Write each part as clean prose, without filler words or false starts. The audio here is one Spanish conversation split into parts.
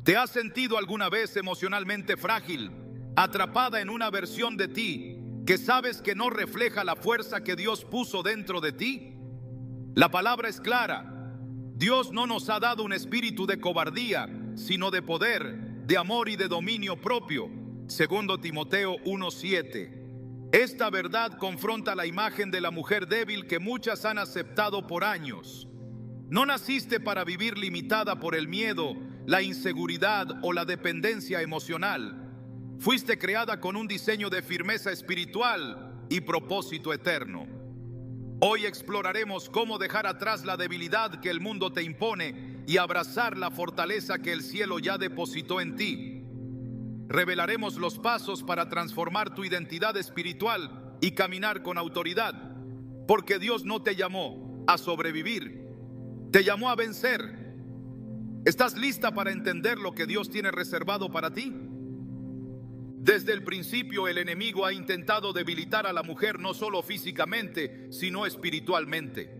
¿Te has sentido alguna vez emocionalmente frágil, atrapada en una versión de ti que sabes que no refleja la fuerza que Dios puso dentro de ti? La palabra es clara. Dios no nos ha dado un espíritu de cobardía, sino de poder, de amor y de dominio propio. 2 Timoteo 1:7. Esta verdad confronta la imagen de la mujer débil que muchas han aceptado por años. No naciste para vivir limitada por el miedo, la inseguridad o la dependencia emocional. Fuiste creada con un diseño de firmeza espiritual y propósito eterno. Hoy exploraremos cómo dejar atrás la debilidad que el mundo te impone y abrazar la fortaleza que el cielo ya depositó en ti. Revelaremos los pasos para transformar tu identidad espiritual y caminar con autoridad, porque Dios no te llamó a sobrevivir, te llamó a vencer. ¿Estás lista para entender lo que Dios tiene reservado para ti? Desde el principio, el enemigo ha intentado debilitar a la mujer no solo físicamente, sino espiritualmente.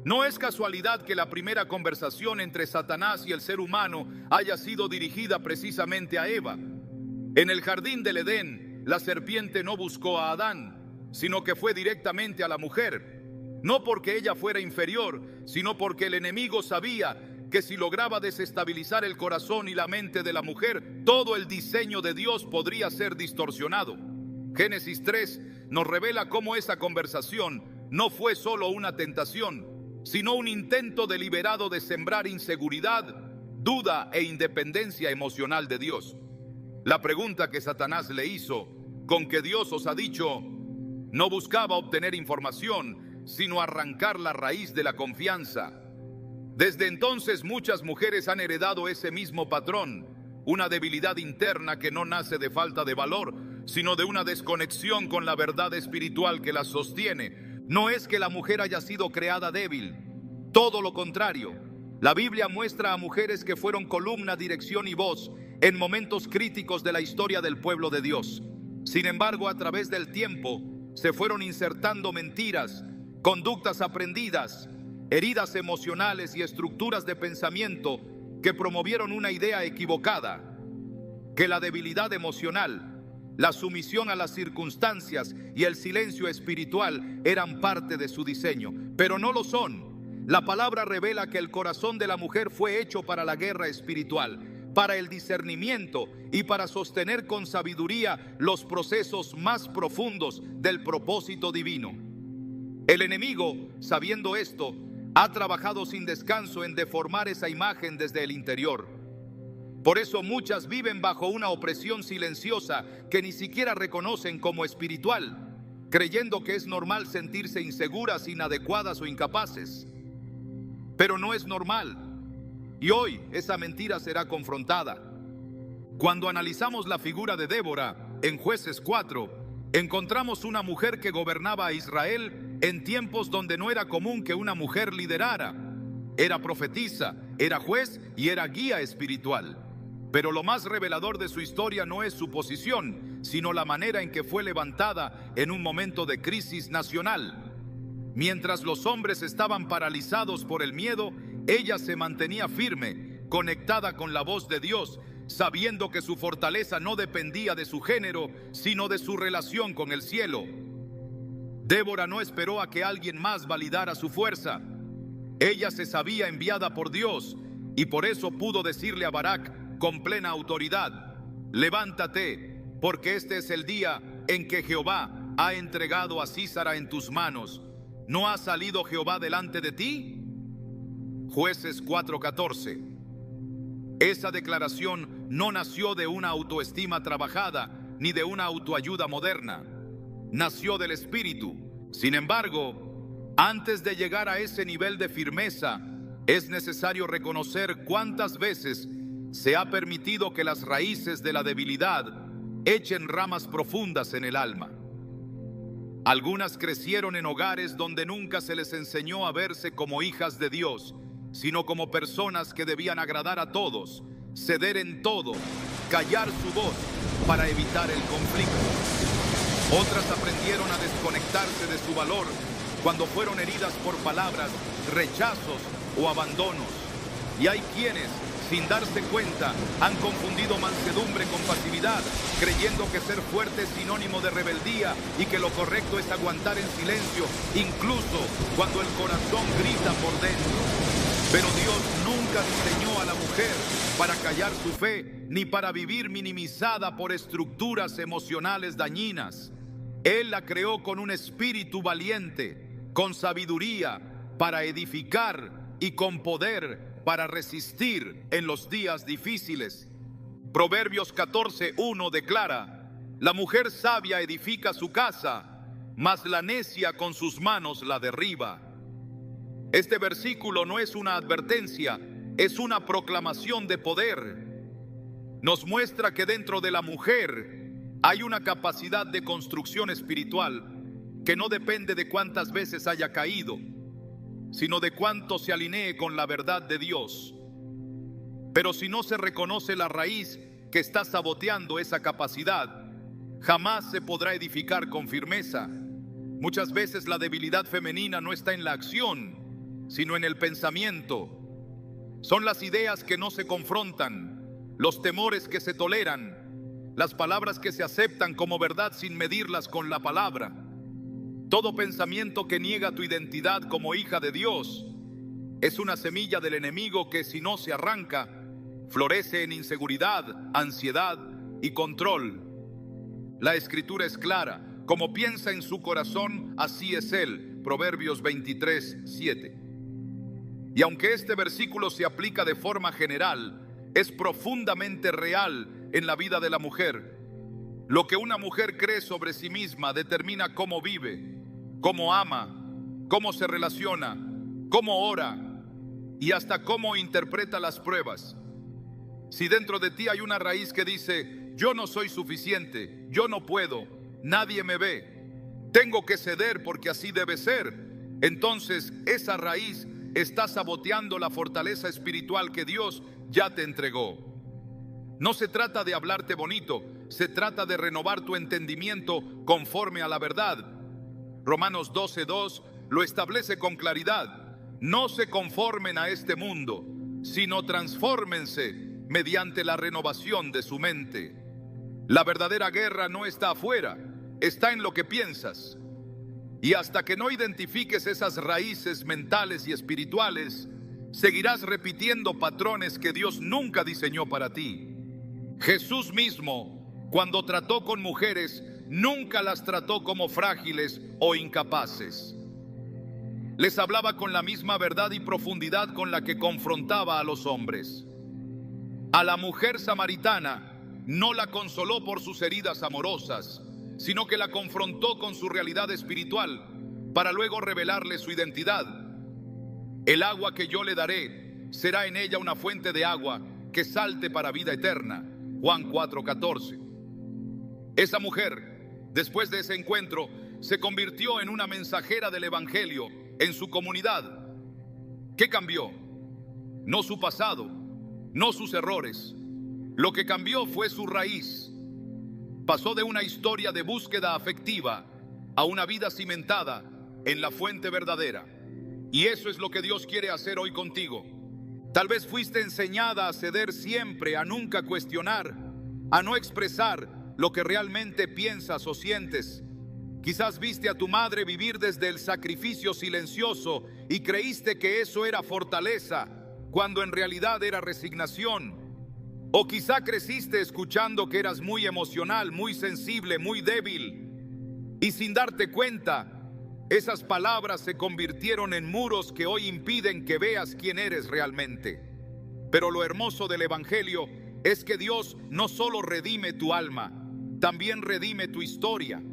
No es casualidad que la primera conversación entre Satanás y el ser humano haya sido dirigida precisamente a Eva. En el jardín del Edén, la serpiente no buscó a Adán, sino que fue directamente a la mujer. No porque ella fuera inferior, sino porque el enemigo sabía que si lograba desestabilizar el corazón y la mente de la mujer, todo el diseño de Dios podría ser distorsionado. Génesis 3 nos revela cómo esa conversación no fue solo una tentación, sino un intento deliberado de sembrar inseguridad, duda e independencia emocional de Dios. La pregunta que Satanás le hizo, ¿con qué Dios os ha dicho?, no buscaba obtener información, sino arrancar la raíz de la confianza. Desde entonces muchas mujeres han heredado ese mismo patrón, una debilidad interna que no nace de falta de valor, sino de una desconexión con la verdad espiritual que las sostiene. No es que la mujer haya sido creada débil, todo lo contrario. La Biblia muestra a mujeres que fueron columna, dirección y voz en momentos críticos de la historia del pueblo de Dios. Sin embargo, a través del tiempo se fueron insertando mentiras, conductas aprendidas, heridas emocionales y estructuras de pensamiento que promovieron una idea equivocada, que la debilidad emocional, la sumisión a las circunstancias y el silencio espiritual eran parte de su diseño, pero no lo son. La palabra revela que el corazón de la mujer fue hecho para la guerra espiritual, para el discernimiento y para sostener con sabiduría los procesos más profundos del propósito divino. El enemigo, sabiendo esto, ha trabajado sin descanso en deformar esa imagen desde el interior. Por eso muchas viven bajo una opresión silenciosa que ni siquiera reconocen como espiritual, creyendo que es normal sentirse inseguras, inadecuadas o incapaces. Pero no es normal. Y hoy esa mentira será confrontada. Cuando analizamos la figura de Débora en Jueces 4, encontramos una mujer que gobernaba a Israel en tiempos donde no era común que una mujer liderara. Era profetisa, era juez y era guía espiritual. Pero lo más revelador de su historia no es su posición, sino la manera en que fue levantada en un momento de crisis nacional. Mientras los hombres estaban paralizados por el miedo, ella se mantenía firme, conectada con la voz de Dios, sabiendo que su fortaleza no dependía de su género, sino de su relación con el cielo. Débora no esperó a que alguien más validara su fuerza. Ella se sabía enviada por Dios y por eso pudo decirle a Barak con plena autoridad: levántate, porque este es el día en que Jehová ha entregado a Sísara en tus manos. ¿No ha salido Jehová delante de ti? Jueces 4:14. Esa declaración no nació de una autoestima trabajada ni de una autoayuda moderna. Nació del Espíritu. Sin embargo, antes de llegar a ese nivel de firmeza, es necesario reconocer cuántas veces se ha permitido que las raíces de la debilidad echen ramas profundas en el alma. Algunas crecieron en hogares donde nunca se les enseñó a verse como hijas de Dios, sino como personas que debían agradar a todos, ceder en todo, callar su voz para evitar el conflicto. Otras aprendieron a desconectarse de su valor cuando fueron heridas por palabras, rechazos o abandonos. Y hay quienes sin darse cuenta, han confundido mansedumbre con pasividad, creyendo que ser fuerte es sinónimo de rebeldía y que lo correcto es aguantar en silencio, incluso cuando el corazón grita por dentro. Pero Dios nunca diseñó a la mujer para callar su fe, ni para vivir minimizada por estructuras emocionales dañinas. Él la creó con un espíritu valiente, con sabiduría para edificar y con poder para resistir en los días difíciles. Proverbios 14:1 declara: la mujer sabia edifica su casa, mas la necia con sus manos la derriba. Este versículo no es una advertencia, es una proclamación de poder. Nos muestra que dentro de la mujer hay una capacidad de construcción espiritual que no depende de cuántas veces haya caído, sino de cuánto se alinee con la verdad de Dios. Pero si no se reconoce la raíz que está saboteando esa capacidad, jamás se podrá edificar con firmeza. Muchas veces la debilidad femenina no está en la acción, sino en el pensamiento. Son las ideas que no se confrontan, los temores que se toleran, las palabras que se aceptan como verdad sin medirlas con la palabra. Todo pensamiento que niega tu identidad como hija de Dios es una semilla del enemigo que, si no se arranca, florece en inseguridad, ansiedad y control. La escritura es clara: como piensa en su corazón, así es él. Proverbios 23:7. Y aunque este versículo se aplica de forma general, es profundamente real en la vida de la mujer. Lo que una mujer cree sobre sí misma determina cómo vive, cómo ama, cómo se relaciona, cómo ora y hasta cómo interpreta las pruebas. Si dentro de ti hay una raíz que dice: yo no soy suficiente, yo no puedo, nadie me ve, tengo que ceder porque así debe ser, entonces esa raíz está saboteando la fortaleza espiritual que Dios ya te entregó. No se trata de hablarte bonito, se trata de renovar tu entendimiento conforme a la verdad. Romanos 12:2 lo establece con claridad: no se conformen a este mundo, sino transfórmense mediante la renovación de su mente. La verdadera guerra no está afuera, está en lo que piensas. Y hasta que no identifiques esas raíces mentales y espirituales, seguirás repitiendo patrones que Dios nunca diseñó para ti. Jesús mismo, cuando trató con mujeres, nunca las trató como frágiles o incapaces. Les hablaba con la misma verdad y profundidad con la que confrontaba a los hombres. A la mujer samaritana no la consoló por sus heridas amorosas, sino que la confrontó con su realidad espiritual para luego revelarle su identidad. El agua que yo le daré será en ella una fuente de agua que salte para vida eterna. Juan 4:14. Esa mujer, después de ese encuentro, se convirtió en una mensajera del evangelio en su comunidad. ¿Qué cambió? No su pasado, no sus errores. Lo que cambió fue su raíz. Pasó de una historia de búsqueda afectiva a una vida cimentada en la fuente verdadera. Y eso es lo que Dios quiere hacer hoy contigo. Tal vez fuiste enseñada a ceder siempre, a nunca cuestionar, a no expresar lo que realmente piensas o sientes. Quizás viste a tu madre vivir desde el sacrificio silencioso y creíste que eso era fortaleza, cuando en realidad era resignación. O quizá creciste escuchando que eras muy emocional, muy sensible, muy débil. Y sin darte cuenta, esas palabras se convirtieron en muros que hoy impiden que veas quién eres realmente. Pero lo hermoso del evangelio es que Dios no solo redime tu alma, también redime tu historia.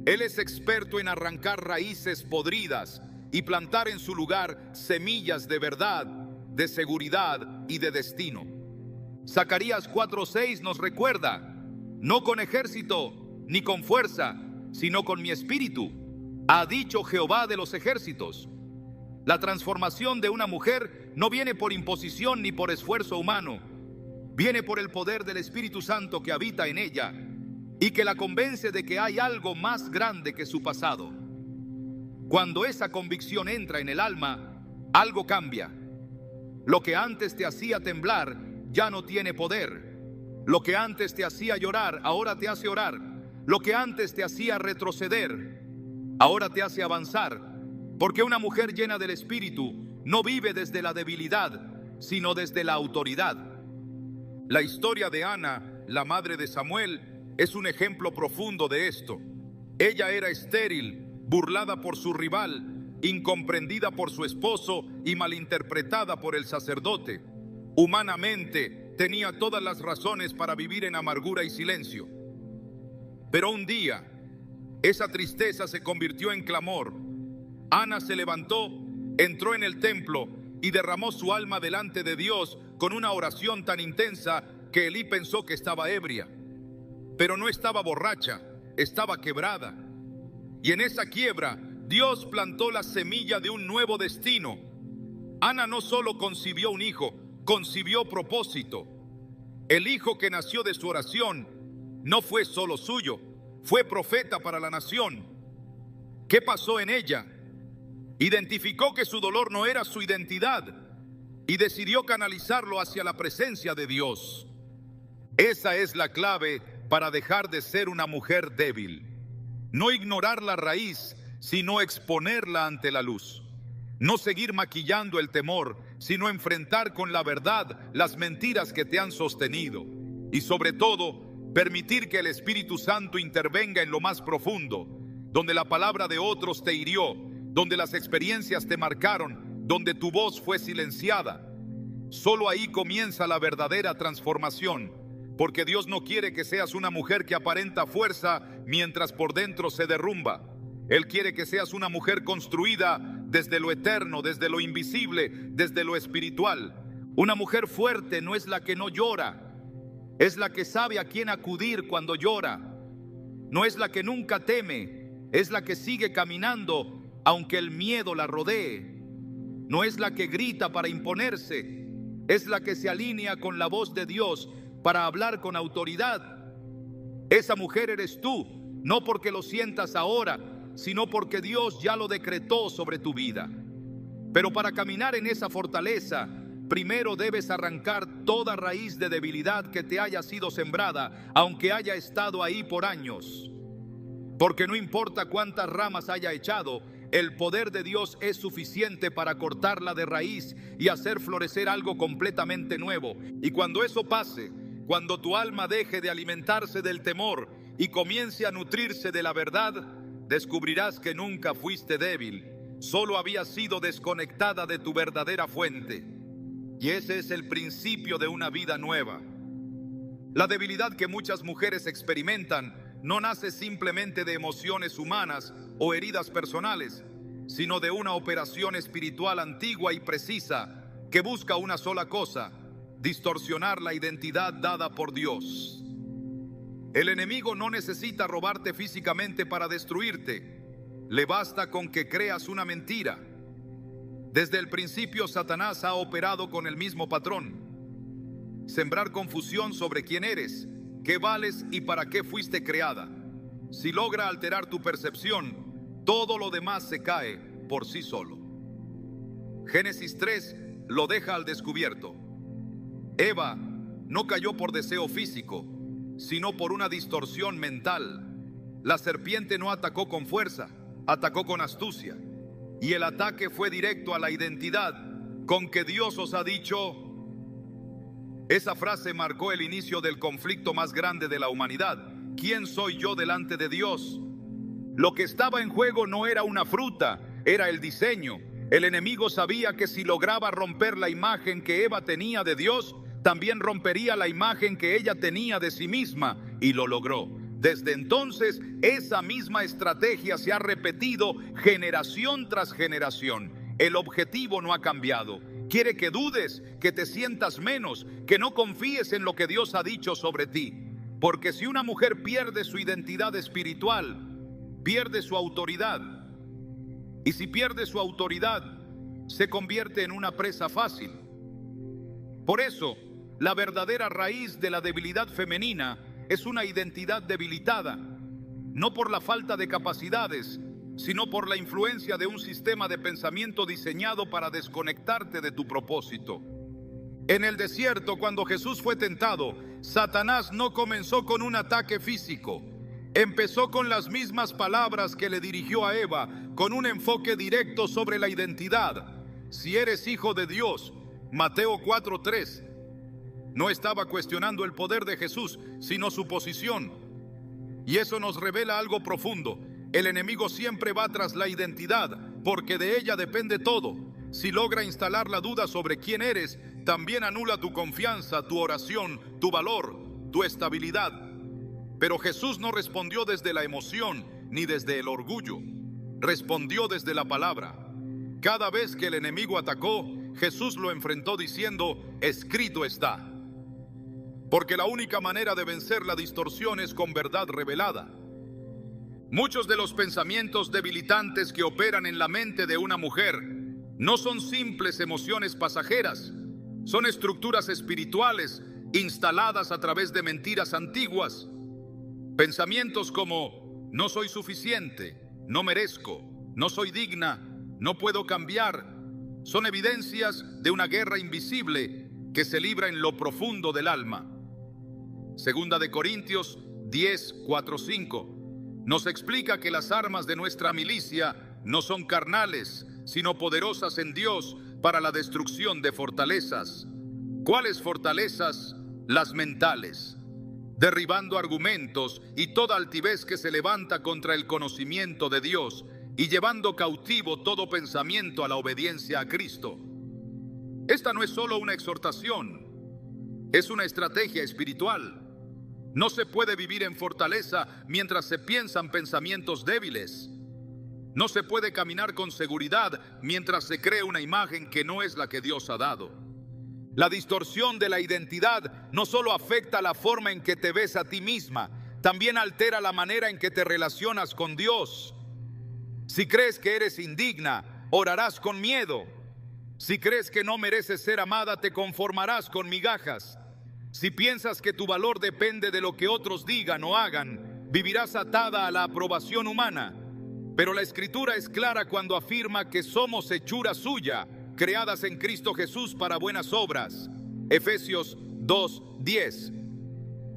Él es experto en arrancar raíces podridas y plantar en su lugar semillas de verdad, de seguridad y de destino. Zacarías 4:6 nos recuerda: no con ejército ni con fuerza, sino con mi espíritu, ha dicho Jehová de los ejércitos. La transformación de una mujer no viene por imposición ni por esfuerzo humano, viene por el poder del Espíritu Santo que habita en ella y que la convence de que hay algo más grande que su pasado. Cuando esa convicción entra en el alma, algo cambia. Lo que antes te hacía temblar ya no tiene poder. Lo que antes te hacía llorar ahora te hace orar. Lo que antes te hacía retroceder ahora te hace avanzar. Porque una mujer llena del Espíritu no vive desde la debilidad, sino desde la autoridad. La historia de Ana, la madre de Samuel, es un ejemplo profundo de esto. Ella era estéril, burlada por su rival, incomprendida por su esposo y malinterpretada por el sacerdote. Humanamente tenía todas las razones para vivir en amargura y silencio. Pero un día, esa tristeza se convirtió en clamor. Ana se levantó, entró en el templo y derramó su alma delante de Dios con una oración tan intensa que Elí pensó que estaba ebria. Pero no estaba borracha, estaba quebrada. Y en esa quiebra, Dios plantó la semilla de un nuevo destino. Ana no solo concibió un hijo, concibió propósito. El hijo que nació de su oración no fue solo suyo, fue profeta para la nación. ¿Qué pasó en ella? Identificó que su dolor no era su identidad y decidió canalizarlo hacia la presencia de Dios. Esa es la clave para dejar de ser una mujer débil. No ignorar la raíz, sino exponerla ante la luz. No seguir maquillando el temor, sino enfrentar con la verdad las mentiras que te han sostenido. Y sobre todo, permitir que el Espíritu Santo intervenga en lo más profundo, donde la palabra de otros te hirió, donde las experiencias te marcaron, donde tu voz fue silenciada. Solo ahí comienza la verdadera transformación, porque Dios no quiere que seas una mujer que aparenta fuerza mientras por dentro se derrumba. Él quiere que seas una mujer construida desde lo eterno, desde lo invisible, desde lo espiritual. Una mujer fuerte no es la que no llora, es la que sabe a quién acudir cuando llora. No es la que nunca teme, es la que sigue caminando aunque el miedo la rodee. No es la que grita para imponerse, es la que se alinea con la voz de Dios para hablar con autoridad. Esa mujer eres tú, no porque lo sientas ahora, sino porque Dios ya lo decretó sobre tu vida. Pero para caminar en esa fortaleza, primero debes arrancar toda raíz de debilidad que te haya sido sembrada, aunque haya estado ahí por años. Porque no importa cuántas ramas haya echado, el poder de Dios es suficiente para cortarla de raíz y hacer florecer algo completamente nuevo. Y cuando eso pase, cuando tu alma deje de alimentarse del temor y comience a nutrirse de la verdad, descubrirás que nunca fuiste débil, solo habías sido desconectada de tu verdadera fuente. Y ese es el principio de una vida nueva. La debilidad que muchas mujeres experimentan no nace simplemente de emociones humanas o heridas personales, sino de una operación espiritual antigua y precisa que busca una sola cosa: distorsionar la identidad dada por Dios. El enemigo no necesita robarte físicamente para destruirte. Le basta con que creas una mentira. Desde el principio, Satanás ha operado con el mismo patrón: sembrar confusión sobre quién eres, qué vales y para qué fuiste creada. Si logra alterar tu percepción, todo lo demás se cae por sí solo. Génesis 3 lo deja al descubierto. Eva no cayó por deseo físico, sino por una distorsión mental. La serpiente no atacó con fuerza, atacó con astucia. Y el ataque fue directo a la identidad con que Dios os ha dicho. Esa frase marcó el inicio del conflicto más grande de la humanidad. ¿Quién soy yo delante de Dios? Lo que estaba en juego no era una fruta, era el diseño. El enemigo sabía que si lograba romper la imagen que Eva tenía de Dios, también rompería la imagen que ella tenía de sí misma, y lo logró. Desde entonces, esa misma estrategia se ha repetido generación tras generación. El objetivo no ha cambiado. Quiere que dudes, que te sientas menos, que no confíes en lo que Dios ha dicho sobre ti. Porque si una mujer pierde su identidad espiritual, pierde su autoridad. Y si pierde su autoridad, se convierte en una presa fácil. Por eso, la verdadera raíz de la debilidad femenina es una identidad debilitada, no por la falta de capacidades, sino por la influencia de un sistema de pensamiento diseñado para desconectarte de tu propósito. En el desierto, cuando Jesús fue tentado, Satanás no comenzó con un ataque físico. Empezó con las mismas palabras que le dirigió a Eva, con un enfoque directo sobre la identidad. Si eres hijo de Dios, Mateo 4:3. No estaba cuestionando el poder de Jesús, sino su posición. Y eso nos revela algo profundo. El enemigo siempre va tras la identidad, porque de ella depende todo. Si logra instalar la duda sobre quién eres, también anula tu confianza, tu oración, tu valor, tu estabilidad. Pero Jesús no respondió desde la emoción ni desde el orgullo. Respondió desde la palabra. Cada vez que el enemigo atacó, Jesús lo enfrentó diciendo: escrito está. Porque la única manera de vencer la distorsión es con verdad revelada. Muchos de los pensamientos debilitantes que operan en la mente de una mujer no son simples emociones pasajeras, son estructuras espirituales instaladas a través de mentiras antiguas. Pensamientos como: no soy suficiente, no merezco, no soy digna, no puedo cambiar, son evidencias de una guerra invisible que se libra en lo profundo del alma. Segunda de Corintios 10, 4, 5 nos explica que las armas de nuestra milicia no son carnales, sino poderosas en Dios para la destrucción de fortalezas. ¿Cuáles fortalezas? Las mentales, derribando argumentos y toda altivez que se levanta contra el conocimiento de Dios y llevando cautivo todo pensamiento a la obediencia a Cristo. Esta no es solo una exhortación, es una estrategia espiritual. No se puede vivir en fortaleza mientras se piensan pensamientos débiles. No se puede caminar con seguridad mientras se cree una imagen que no es la que Dios ha dado. La distorsión de la identidad no solo afecta la forma en que te ves a ti misma, también altera la manera en que te relacionas con Dios. Si crees que eres indigna, orarás con miedo. Si crees que no mereces ser amada, te conformarás con migajas. Si piensas que tu valor depende de lo que otros digan o hagan, vivirás atada a la aprobación humana. Pero la Escritura es clara cuando afirma que somos hechura suya, creadas en Cristo Jesús para buenas obras. Efesios 2:10.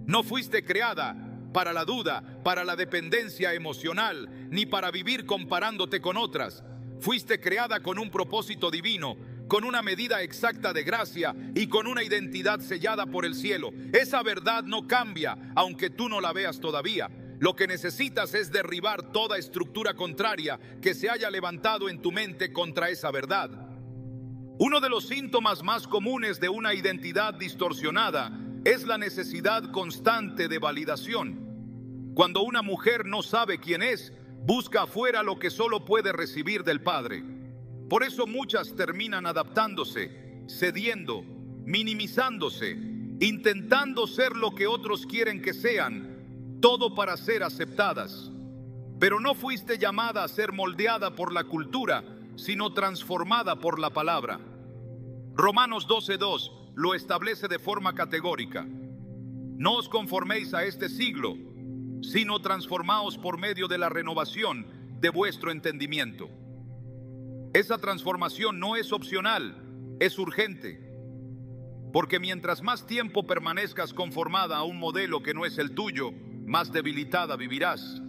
No fuiste creada para la duda, para la dependencia emocional, ni para vivir comparándote con otras. Fuiste creada con un propósito divino, con una medida exacta de gracia y con una identidad sellada por el cielo. Esa verdad no cambia, aunque tú no la veas todavía. Lo que necesitas es derribar toda estructura contraria que se haya levantado en tu mente contra esa verdad. Uno de los síntomas más comunes de una identidad distorsionada es la necesidad constante de validación. Cuando una mujer no sabe quién es, busca afuera lo que solo puede recibir del Padre. Por eso muchas terminan adaptándose, cediendo, minimizándose, intentando ser lo que otros quieren que sean, todo para ser aceptadas. Pero no fuiste llamada a ser moldeada por la cultura, sino transformada por la palabra. Romanos 12:2 lo establece de forma categórica. No os conforméis a este siglo, sino transformaos por medio de la renovación de vuestro entendimiento. Esa transformación no es opcional, es urgente. Porque mientras más tiempo permanezcas conformada a un modelo que no es el tuyo, más debilitada vivirás.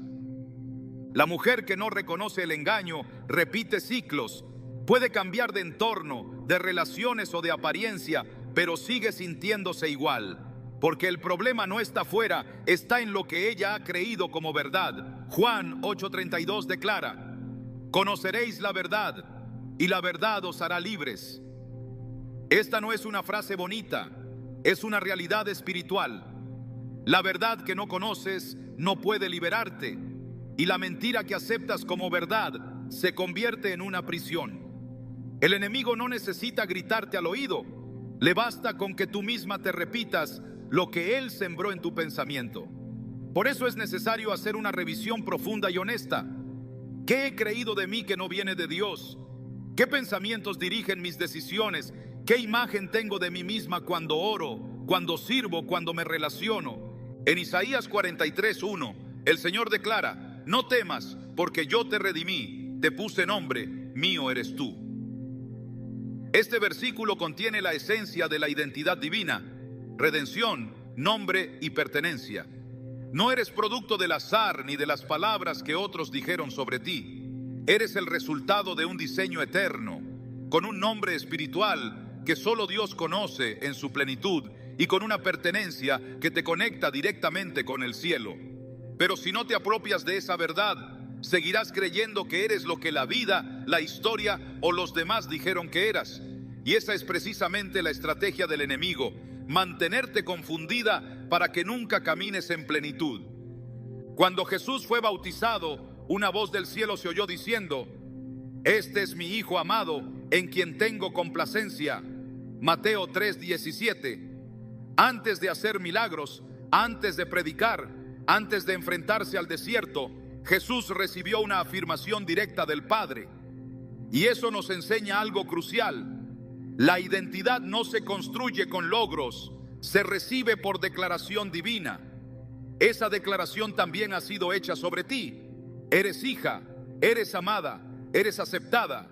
La mujer que no reconoce el engaño repite ciclos. Puede cambiar de entorno, de relaciones o de apariencia, pero sigue sintiéndose igual. Porque el problema no está fuera, está en lo que ella ha creído como verdad. Juan 8:32 declara: conoceréis la verdad, y la verdad os hará libres. Esta no es una frase bonita, es una realidad espiritual. La verdad que no conoces no puede liberarte, y la mentira que aceptas como verdad se convierte en una prisión. El enemigo no necesita gritarte al oído, le basta con que tú misma te repitas lo que él sembró en tu pensamiento. Por eso es necesario hacer una revisión profunda y honesta. ¿Qué he creído de mí que no viene de Dios? ¿Qué pensamientos dirigen mis decisiones? ¿Qué imagen tengo de mí misma cuando oro, cuando sirvo, cuando me relaciono? En Isaías 43:1, el Señor declara: no temas, porque yo te redimí, te puse nombre, mío eres tú. Este versículo contiene la esencia de la identidad divina: redención, nombre y pertenencia. No eres producto del azar ni de las palabras que otros dijeron sobre ti. Eres el resultado de un diseño eterno, con un nombre espiritual que solo Dios conoce en su plenitud y con una pertenencia que te conecta directamente con el cielo. Pero si no te apropias de esa verdad, seguirás creyendo que eres lo que la vida, la historia o los demás dijeron que eras. Y esa es precisamente la estrategia del enemigo: mantenerte confundida para que nunca camines en plenitud. Cuando Jesús fue bautizado, una voz del cielo se oyó diciendo: Este es mi Hijo amado, en quien tengo complacencia. Mateo 3:17. Antes de hacer milagros, antes de predicar, antes de enfrentarse al desierto, Jesús recibió una afirmación directa del Padre. Y eso nos enseña algo crucial: la identidad no se construye con logros, se recibe por declaración divina. Esa declaración también ha sido hecha sobre ti. Eres hija, eres amada, eres aceptada.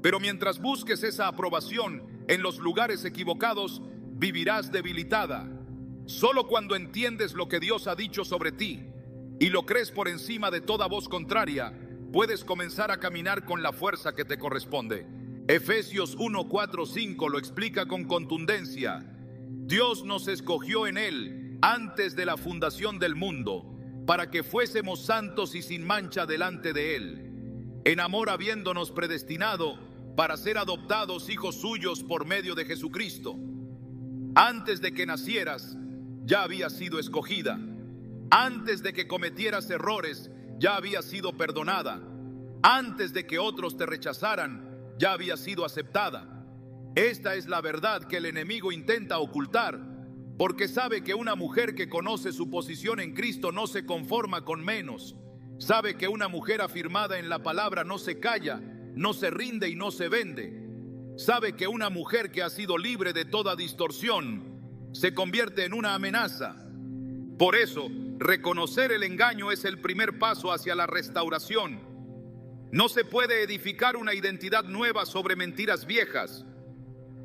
Pero mientras busques esa aprobación en los lugares equivocados, vivirás debilitada. Solo cuando entiendes lo que Dios ha dicho sobre ti y lo crees por encima de toda voz contraria, puedes comenzar a caminar con la fuerza que te corresponde. Efesios 1:4-5 lo explica con contundencia: Dios nos escogió en Él antes de la fundación del mundo, para que fuésemos santos y sin mancha delante de Él, en amor habiéndonos predestinado para ser adoptados hijos suyos por medio de Jesucristo. Antes de que nacieras, ya habías sido escogida. Antes de que cometieras errores, ya habías sido perdonada. Antes de que otros te rechazaran, ya había sido aceptada. Esta es la verdad que el enemigo intenta ocultar, porque sabe que una mujer que conoce su posición en Cristo no se conforma con menos. Sabe que una mujer afirmada en la palabra no se calla, no se rinde y no se vende. Sabe que una mujer que ha sido libre de toda distorsión se convierte en una amenaza. Por eso, reconocer el engaño es el primer paso hacia la restauración. No se puede edificar una identidad nueva sobre mentiras viejas.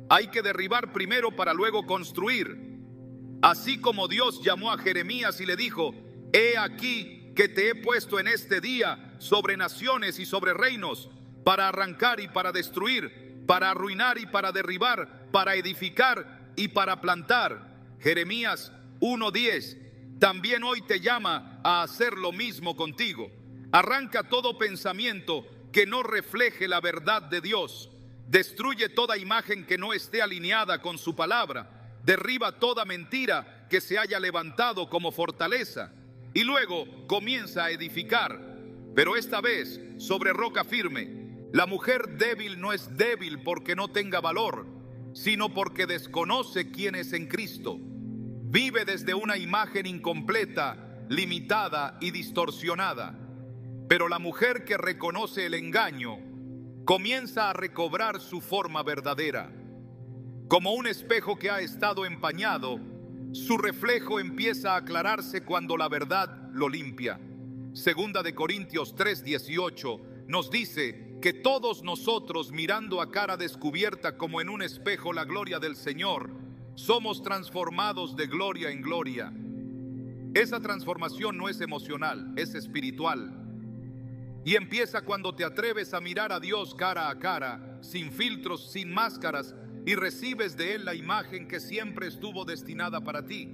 Hay que derribar primero para luego construir. Así como Dios llamó a Jeremías y le dijo: He aquí que te he puesto en este día sobre naciones y sobre reinos, para arrancar y para destruir, para arruinar y para derribar, para edificar y para plantar. Jeremías 1:10. También hoy te llama a hacer lo mismo contigo. Arranca todo pensamiento que no refleje la verdad de Dios. Destruye toda imagen que no esté alineada con su palabra. Derriba toda mentira que se haya levantado como fortaleza. Y luego comienza a edificar, pero esta vez sobre roca firme. La mujer débil no es débil porque no tenga valor, sino porque desconoce quién es en Cristo. Vive desde una imagen incompleta, limitada y distorsionada. Pero la mujer que reconoce el engaño comienza a recobrar su forma verdadera. Como un espejo que ha estado empañado, su reflejo empieza a aclararse cuando la verdad lo limpia. Segunda de Corintios 3:18 nos dice que todos nosotros, mirando a cara descubierta como en un espejo la gloria del Señor, somos transformados de gloria en gloria. Esa transformación no es emocional, es espiritual. Y empieza cuando te atreves a mirar a Dios cara a cara, sin filtros, sin máscaras, y recibes de Él la imagen que siempre estuvo destinada para ti.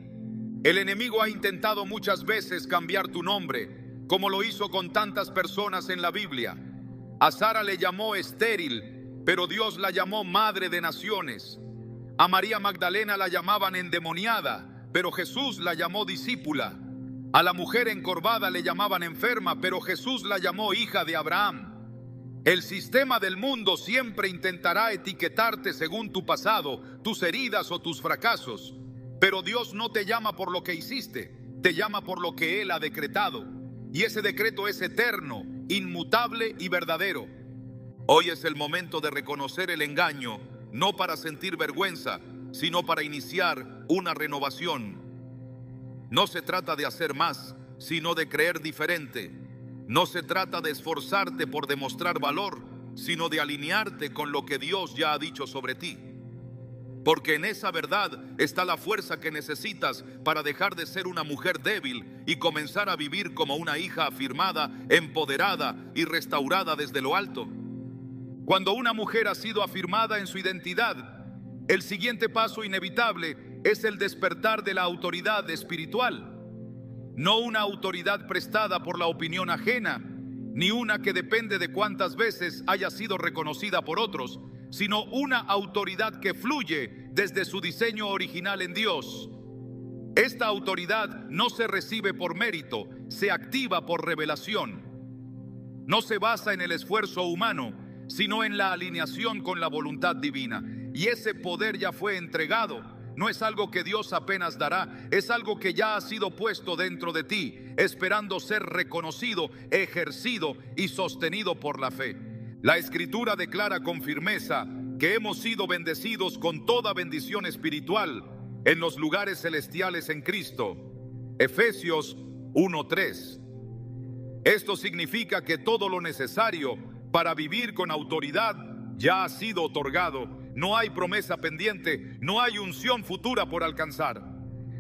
El enemigo ha intentado muchas veces cambiar tu nombre, como lo hizo con tantas personas en la Biblia. A Sara le llamó estéril, pero Dios la llamó madre de naciones. A María Magdalena la llamaban endemoniada, pero Jesús la llamó discípula. A la mujer encorvada le llamaban enferma, pero Jesús la llamó hija de Abraham. El sistema del mundo siempre intentará etiquetarte según tu pasado, tus heridas o tus fracasos. Pero Dios no te llama por lo que hiciste, te llama por lo que Él ha decretado. Y ese decreto es eterno, inmutable y verdadero. Hoy es el momento de reconocer el engaño, no para sentir vergüenza, sino para iniciar una renovación. No se trata de hacer más, sino de creer diferente. No se trata de esforzarte por demostrar valor, sino de alinearte con lo que Dios ya ha dicho sobre ti. Porque en esa verdad está la fuerza que necesitas para dejar de ser una mujer débil y comenzar a vivir como una hija afirmada, empoderada y restaurada desde lo alto. Cuando una mujer ha sido afirmada en su identidad, el siguiente paso inevitable es el despertar de la autoridad espiritual. No una autoridad prestada por la opinión ajena, ni una que depende de cuántas veces haya sido reconocida por otros, sino una autoridad que fluye desde su diseño original en Dios. Esta autoridad no se recibe por mérito, se activa por revelación. No se basa en el esfuerzo humano, sino en la alineación con la voluntad divina. Y ese poder ya fue entregado. No es algo que Dios apenas dará, es algo que ya ha sido puesto dentro de ti, esperando ser reconocido, ejercido y sostenido por la fe. La Escritura declara con firmeza que hemos sido bendecidos con toda bendición espiritual en los lugares celestiales en Cristo. Efesios 1:3. Esto significa que todo lo necesario para vivir con autoridad ya ha sido otorgado. No hay promesa pendiente, no hay unción futura por alcanzar.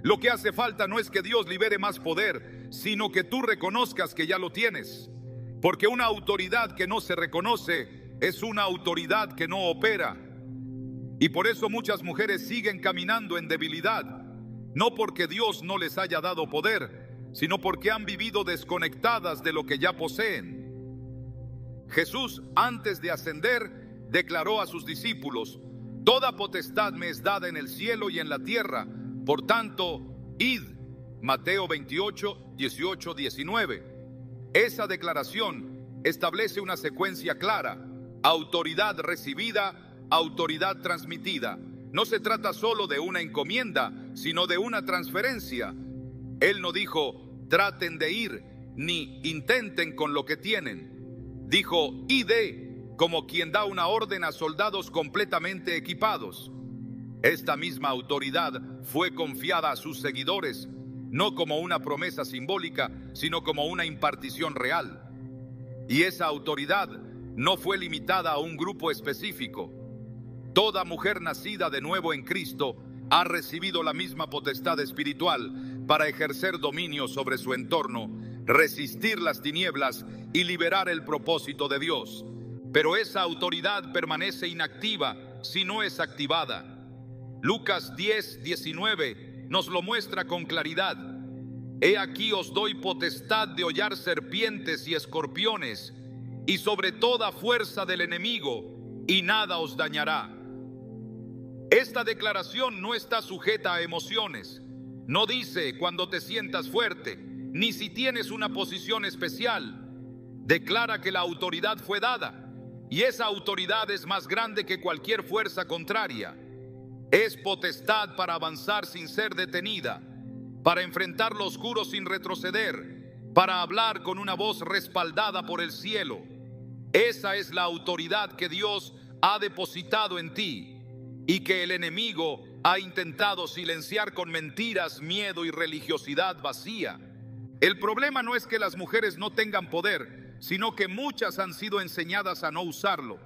Lo que hace falta no es que Dios libere más poder, sino que tú reconozcas que ya lo tienes. Porque una autoridad que no se reconoce es una autoridad que no opera. Y por eso muchas mujeres siguen caminando en debilidad, no porque Dios no les haya dado poder, sino porque han vivido desconectadas de lo que ya poseen. Jesús, antes de ascender, declaró a sus discípulos: toda potestad me es dada en el cielo y en la tierra, por tanto, id. Mateo 28, 18, 19. Esa declaración establece una secuencia clara: autoridad recibida, autoridad transmitida. No se trata solo de una encomienda, sino de una transferencia. Él no dijo, traten de ir, ni intenten con lo que tienen. Dijo, id, como quien da una orden a soldados completamente equipados. Esta misma autoridad fue confiada a sus seguidores, no como una promesa simbólica, sino como una impartición real. Y esa autoridad no fue limitada a un grupo específico. Toda mujer nacida de nuevo en Cristo ha recibido la misma potestad espiritual para ejercer dominio sobre su entorno, resistir las tinieblas y liberar el propósito de Dios. Pero esa autoridad permanece inactiva si no es activada. Lucas 10, 19 nos lo muestra con claridad. He aquí os doy potestad de hollar serpientes y escorpiones, y sobre toda fuerza del enemigo, y nada os dañará. Esta declaración no está sujeta a emociones. No dice cuando te sientas fuerte, ni si tienes una posición especial. Declara que la autoridad fue dada. Y esa autoridad es más grande que cualquier fuerza contraria. Es potestad para avanzar sin ser detenida, para enfrentar lo oscuro sin retroceder, para hablar con una voz respaldada por el cielo. Esa es la autoridad que Dios ha depositado en ti y que el enemigo ha intentado silenciar con mentiras, miedo y religiosidad vacía. El problema no es que las mujeres no tengan poder, sino que muchas han sido enseñadas a no usarlo.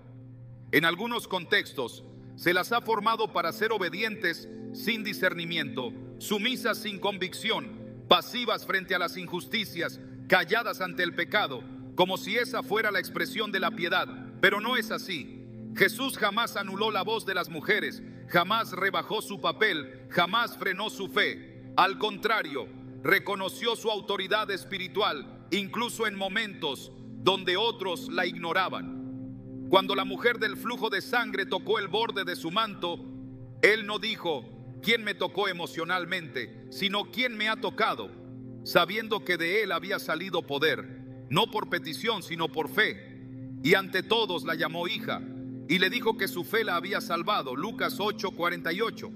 En algunos contextos, se las ha formado para ser obedientes sin discernimiento, sumisas sin convicción, pasivas frente a las injusticias, calladas ante el pecado, como si esa fuera la expresión de la piedad. Pero no es así. Jesús jamás anuló la voz de las mujeres, jamás rebajó su papel, jamás frenó su fe. Al contrario, reconoció su autoridad espiritual, incluso en momentos donde otros la ignoraban. Cuando la mujer del flujo de sangre tocó el borde de su manto, él no dijo, ¿quién me tocó emocionalmente?, sino ¿quién me ha tocado?, sabiendo que de él había salido poder, no por petición, sino por fe. Y ante todos la llamó hija, y le dijo que su fe la había salvado. Lucas 8:48.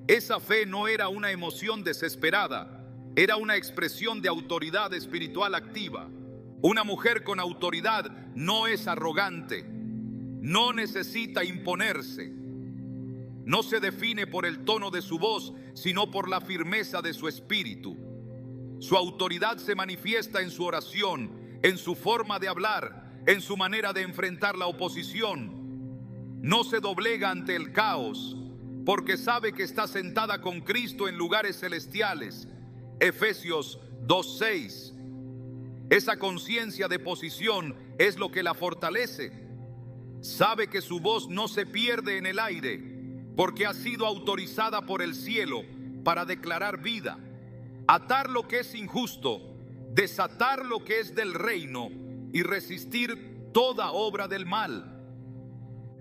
Esa fe no era una emoción desesperada, era una expresión de autoridad espiritual activa. Una mujer con autoridad no es arrogante, no necesita imponerse, no se define por el tono de su voz, sino por la firmeza de su espíritu. Su autoridad se manifiesta en su oración, en su forma de hablar, en su manera de enfrentar la oposición. No se doblega ante el caos, porque sabe que está sentada con Cristo en lugares celestiales. Efesios 2:6. Esa conciencia de posición es lo que la fortalece. Sabe que su voz no se pierde en el aire, porque ha sido autorizada por el cielo para declarar vida, atar lo que es injusto, desatar lo que es del reino y resistir toda obra del mal.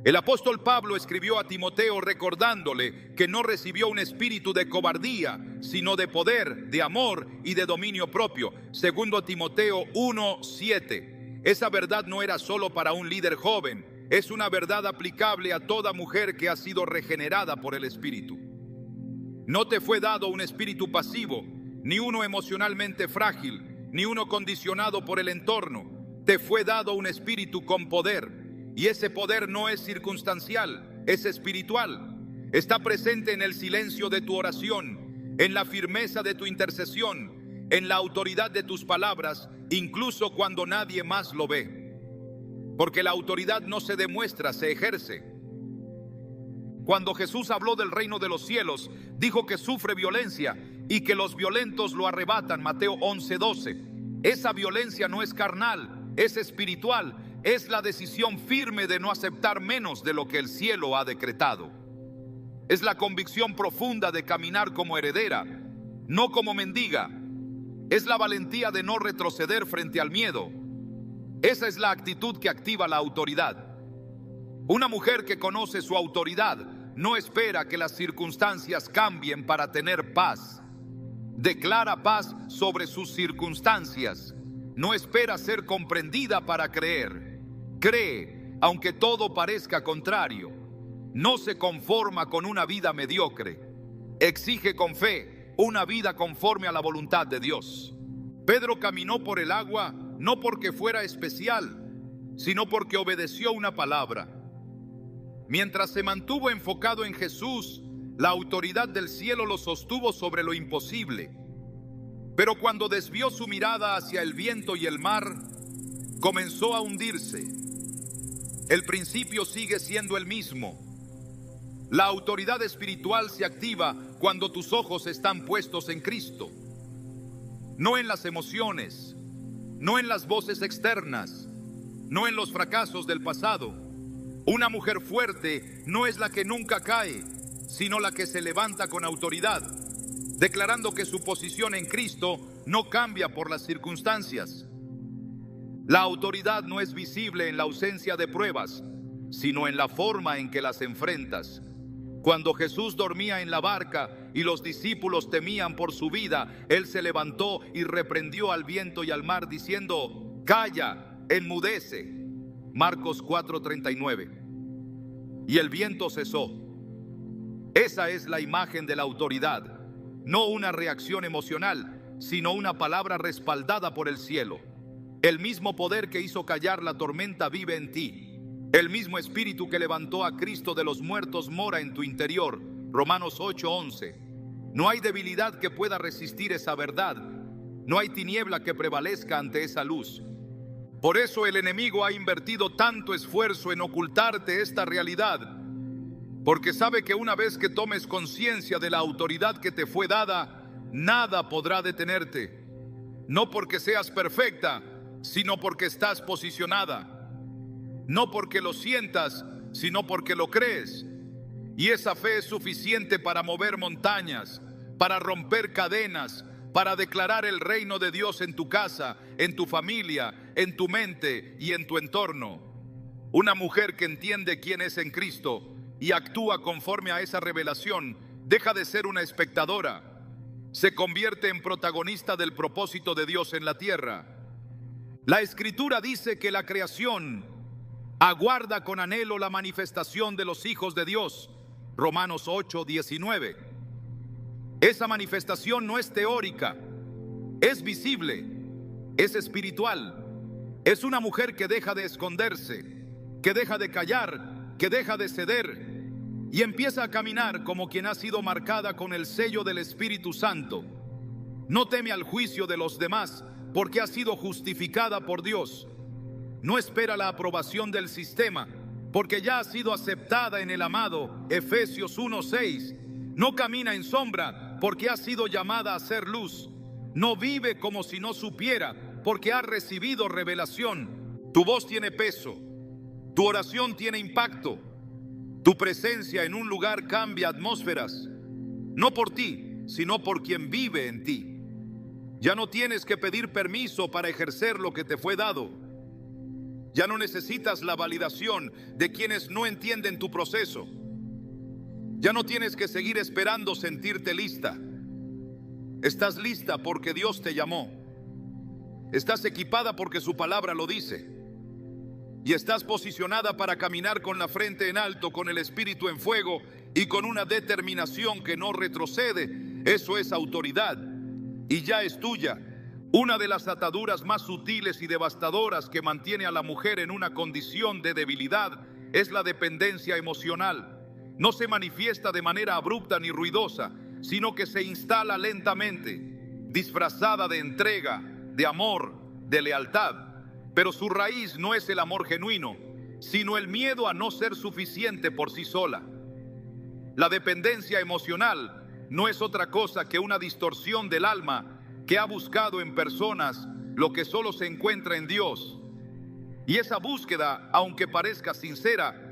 El apóstol Pablo escribió a Timoteo recordándole que no recibió un espíritu de cobardía, sino de poder, de amor y de dominio propio. Segundo Timoteo 1:7. Esa verdad no era solo para un líder joven, es una verdad aplicable a toda mujer que ha sido regenerada por el Espíritu. No te fue dado un espíritu pasivo, ni uno emocionalmente frágil, ni uno condicionado por el entorno. Te fue dado un espíritu con poder. Y ese poder no es circunstancial, es espiritual. Está presente en el silencio de tu oración, en la firmeza de tu intercesión, en la autoridad de tus palabras, incluso cuando nadie más lo ve. Porque la autoridad no se demuestra, se ejerce. Cuando Jesús habló del reino de los cielos, dijo que sufre violencia y que los violentos lo arrebatan. Mateo 11:12. Esa violencia no es carnal, es espiritual. Es la decisión firme de no aceptar menos de lo que el cielo ha decretado. Es la convicción profunda de caminar como heredera, no como mendiga. Es la valentía de no retroceder frente al miedo. Esa es la actitud que activa la autoridad. Una mujer que conoce su autoridad no espera que las circunstancias cambien para tener paz. Declara paz sobre sus circunstancias. No espera ser comprendida para creer. Cree, aunque todo parezca contrario. No se conforma con una vida mediocre. Exige con fe una vida conforme a la voluntad de Dios. Pedro caminó por el agua no porque fuera especial, sino porque obedeció una palabra. Mientras se mantuvo enfocado en Jesús, la autoridad del cielo lo sostuvo sobre lo imposible. Pero cuando desvió su mirada hacia el viento y el mar, comenzó a hundirse. El principio sigue siendo el mismo. La autoridad espiritual se activa cuando tus ojos están puestos en Cristo. No en las emociones, no en las voces externas, no en los fracasos del pasado. Una mujer fuerte no es la que nunca cae, sino la que se levanta con autoridad, declarando que su posición en Cristo no cambia por las circunstancias. La autoridad no es visible en la ausencia de pruebas, sino en la forma en que las enfrentas. Cuando Jesús dormía en la barca y los discípulos temían por su vida, Él se levantó y reprendió al viento y al mar diciendo: «Calla, enmudece». Marcos 4:39. Y el viento cesó. Esa es la imagen de la autoridad, no una reacción emocional, sino una palabra respaldada por el cielo. El mismo poder que hizo callar la tormenta vive en ti. El mismo espíritu que levantó a Cristo de los muertos mora en tu interior. Romanos 8:11. No hay debilidad que pueda resistir esa verdad. No hay tiniebla que prevalezca ante esa luz. Por eso el enemigo ha invertido tanto esfuerzo en ocultarte esta realidad, porque sabe que una vez que tomes conciencia de la autoridad que te fue dada, nada podrá detenerte. No porque seas perfecta, sino porque estás posicionada. No porque lo sientas, sino porque lo crees. Y esa fe es suficiente para mover montañas, para romper cadenas, para declarar el reino de Dios en tu casa, en tu familia, en tu mente y en tu entorno. Una mujer que entiende quién es en Cristo y actúa conforme a esa revelación, deja de ser una espectadora, se convierte en protagonista del propósito de Dios en la tierra. La Escritura dice que la creación aguarda con anhelo la manifestación de los hijos de Dios. Romanos 8:19. Esa manifestación no es teórica, es visible, es espiritual. Es una mujer que deja de esconderse, que deja de callar, que deja de ceder y empieza a caminar como quien ha sido marcada con el sello del Espíritu Santo. No teme al juicio de los demás porque ha sido justificada por Dios. no espera la aprobación del sistema, porque ya ha sido aceptada en el amado. Efesios 1:6. No camina en sombra, porque ha sido llamada a ser luz. No vive como si no supiera, porque ha recibido revelación. Tu voz tiene peso, tu oración tiene impacto, tu presencia en un lugar cambia atmósferas, no por ti, sino por quien vive en ti. Ya no tienes que pedir permiso para ejercer lo que te fue dado. Ya no necesitas la validación de quienes no entienden tu proceso. Ya no tienes que seguir esperando sentirte lista. Estás lista porque Dios te llamó. Estás equipada porque su palabra lo dice. Y estás posicionada para caminar con la frente en alto, con el espíritu en fuego y con una determinación que no retrocede. Eso es autoridad y ya es tuya. Una de las ataduras más sutiles y devastadoras que mantiene a la mujer en una condición de debilidad es la dependencia emocional. No se manifiesta de manera abrupta ni ruidosa, sino que se instala lentamente, disfrazada de entrega, de amor, de lealtad. Pero su raíz no es el amor genuino, sino el miedo a no ser suficiente por sí sola. La dependencia emocional no es otra cosa que una distorsión del alma que ha buscado en personas lo que solo se encuentra en Dios. Y esa búsqueda, aunque parezca sincera,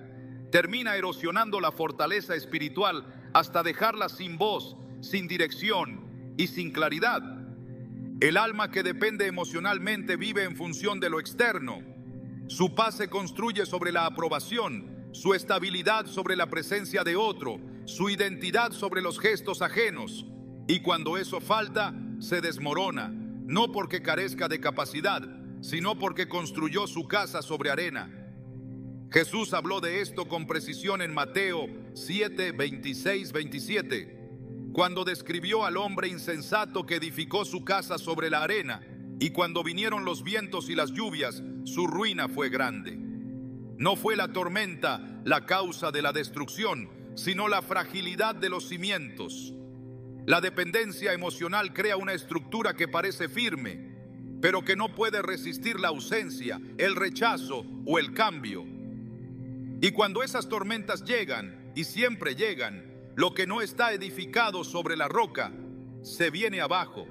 termina erosionando la fortaleza espiritual hasta dejarla sin voz, sin dirección y sin claridad. El alma que depende emocionalmente vive en función de lo externo. Su paz se construye sobre la aprobación, su estabilidad sobre la presencia de otro, su identidad sobre los gestos ajenos. Y cuando eso falta, se desmorona, no porque carezca de capacidad, sino porque construyó su casa sobre arena. Jesús habló de esto con precisión en Mateo 7, 26, 27. Cuando describió al hombre insensato que edificó su casa sobre la arena, y cuando vinieron los vientos y las lluvias, su ruina fue grande. No fue la tormenta la causa de la destrucción, sino la fragilidad de los cimientos. La dependencia emocional crea una estructura que parece firme, pero que no puede resistir la ausencia, el rechazo o el cambio. Y cuando esas tormentas llegan, y siempre llegan, lo que no está edificado sobre la roca se viene abajo.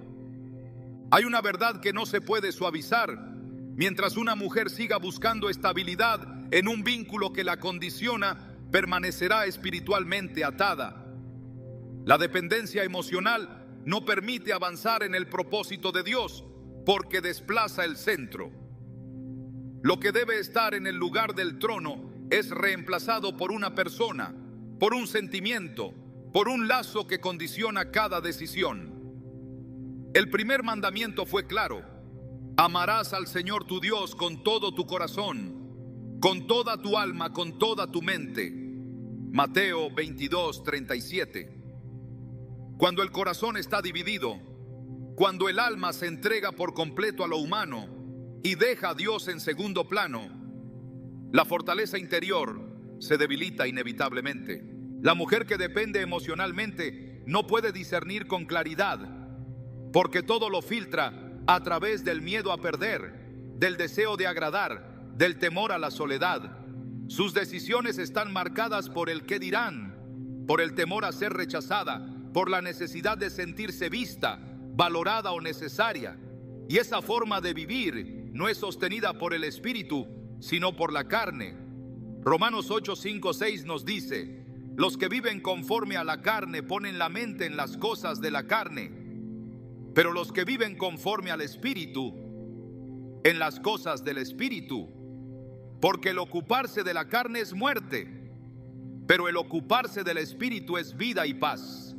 Hay una verdad que no se puede suavizar. Mientras una mujer siga buscando estabilidad en un vínculo que la condiciona, permanecerá espiritualmente atada. La dependencia emocional no permite avanzar en el propósito de Dios porque desplaza el centro. Lo que debe estar en el lugar del trono es reemplazado por una persona, por un sentimiento, por un lazo que condiciona cada decisión. El primer mandamiento fue claro: amarás al Señor tu Dios con todo tu corazón, con toda tu alma, con toda tu mente. Mateo 22, 37. Cuando el corazón está dividido, cuando el alma se entrega por completo a lo humano y deja a Dios en segundo plano, la fortaleza interior se debilita inevitablemente. La mujer que depende emocionalmente no puede discernir con claridad, porque todo lo filtra a través del miedo a perder, del deseo de agradar, del temor a la soledad. Sus decisiones están marcadas por el qué dirán, por el temor a ser rechazada, por la necesidad de sentirse vista, valorada o necesaria. Y esa forma de vivir no es sostenida por el espíritu, sino por la carne. Romanos 8, 5, 6 nos dice: los que viven conforme a la carne ponen la mente en las cosas de la carne, pero los que viven conforme al espíritu, en las cosas del espíritu. Porque el ocuparse de la carne es muerte, pero el ocuparse del espíritu es vida y paz.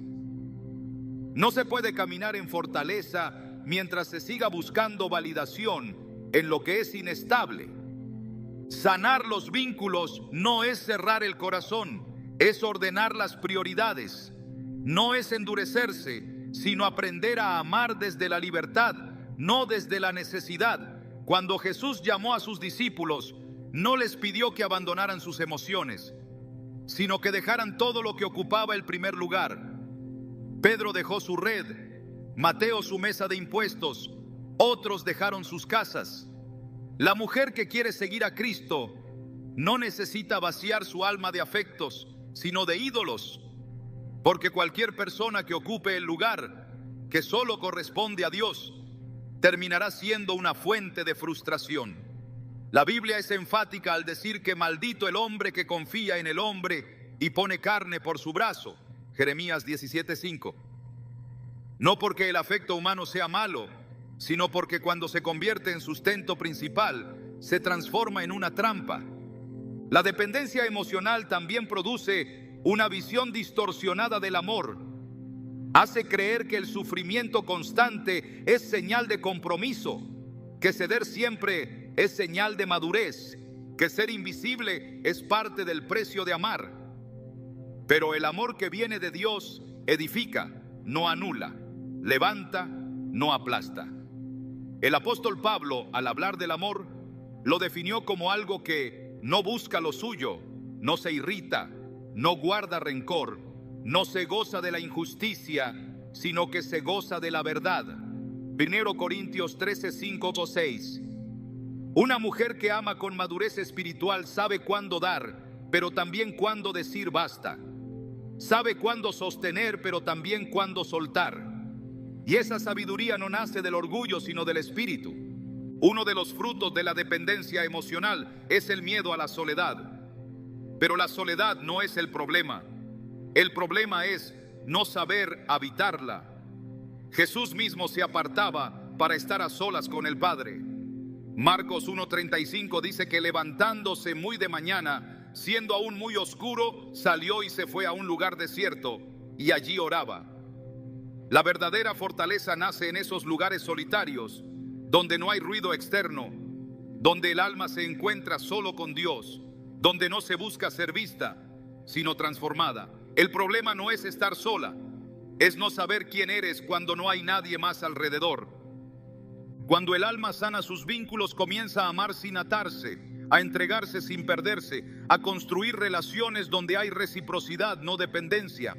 No se puede caminar en fortaleza mientras se siga buscando validación en lo que es inestable. Sanar los vínculos no es cerrar el corazón, es ordenar las prioridades. No es endurecerse, sino aprender a amar desde la libertad, no desde la necesidad. Cuando Jesús llamó a sus discípulos, no les pidió que abandonaran sus emociones, sino que dejaran todo lo que ocupaba el primer lugar. Pedro dejó su red, Mateo su mesa de impuestos, otros dejaron sus casas. La mujer que quiere seguir a Cristo no necesita vaciar su alma de afectos, sino de ídolos, porque cualquier persona que ocupe el lugar que solo corresponde a Dios terminará siendo una fuente de frustración. La Biblia es enfática al decir que maldito el hombre que confía en el hombre y pone carne por su brazo. Jeremías 17:5. No porque el afecto humano sea malo, sino porque cuando se convierte en sustento principal, se transforma en una trampa. La dependencia emocional también produce una visión distorsionada del amor. Hace creer que el sufrimiento constante es señal de compromiso, que ceder siempre es señal de madurez, que ser invisible es parte del precio de amar. Pero el amor que viene de Dios edifica, no anula, levanta, no aplasta. El apóstol Pablo, al hablar del amor, lo definió como algo que no busca lo suyo, no se irrita, no guarda rencor, no se goza de la injusticia, sino que se goza de la verdad. 1 Corintios 13:5-6. Una mujer que ama con madurez espiritual sabe cuándo dar, pero también cuándo decir basta. Sabe cuándo sostener, pero también cuándo soltar. Y esa sabiduría no nace del orgullo, sino del espíritu. Uno de los frutos de la dependencia emocional es el miedo a la soledad. Pero la soledad no es el problema. El problema es no saber habitarla. Jesús mismo se apartaba para estar a solas con el Padre. Marcos 1:35 dice que levantándose muy de mañana, siendo aún muy oscuro, salió y se fue a un lugar desierto y allí oraba. La verdadera fortaleza nace en esos lugares solitarios, donde no hay ruido externo, donde el alma se encuentra solo con Dios, donde no se busca ser vista, sino transformada. El problema no es estar sola, es no saber quién eres cuando no hay nadie más alrededor. Cuando el alma sana sus vínculos, comienza a amar sin atarse, a entregarse sin perderse, a construir relaciones donde hay reciprocidad, no dependencia.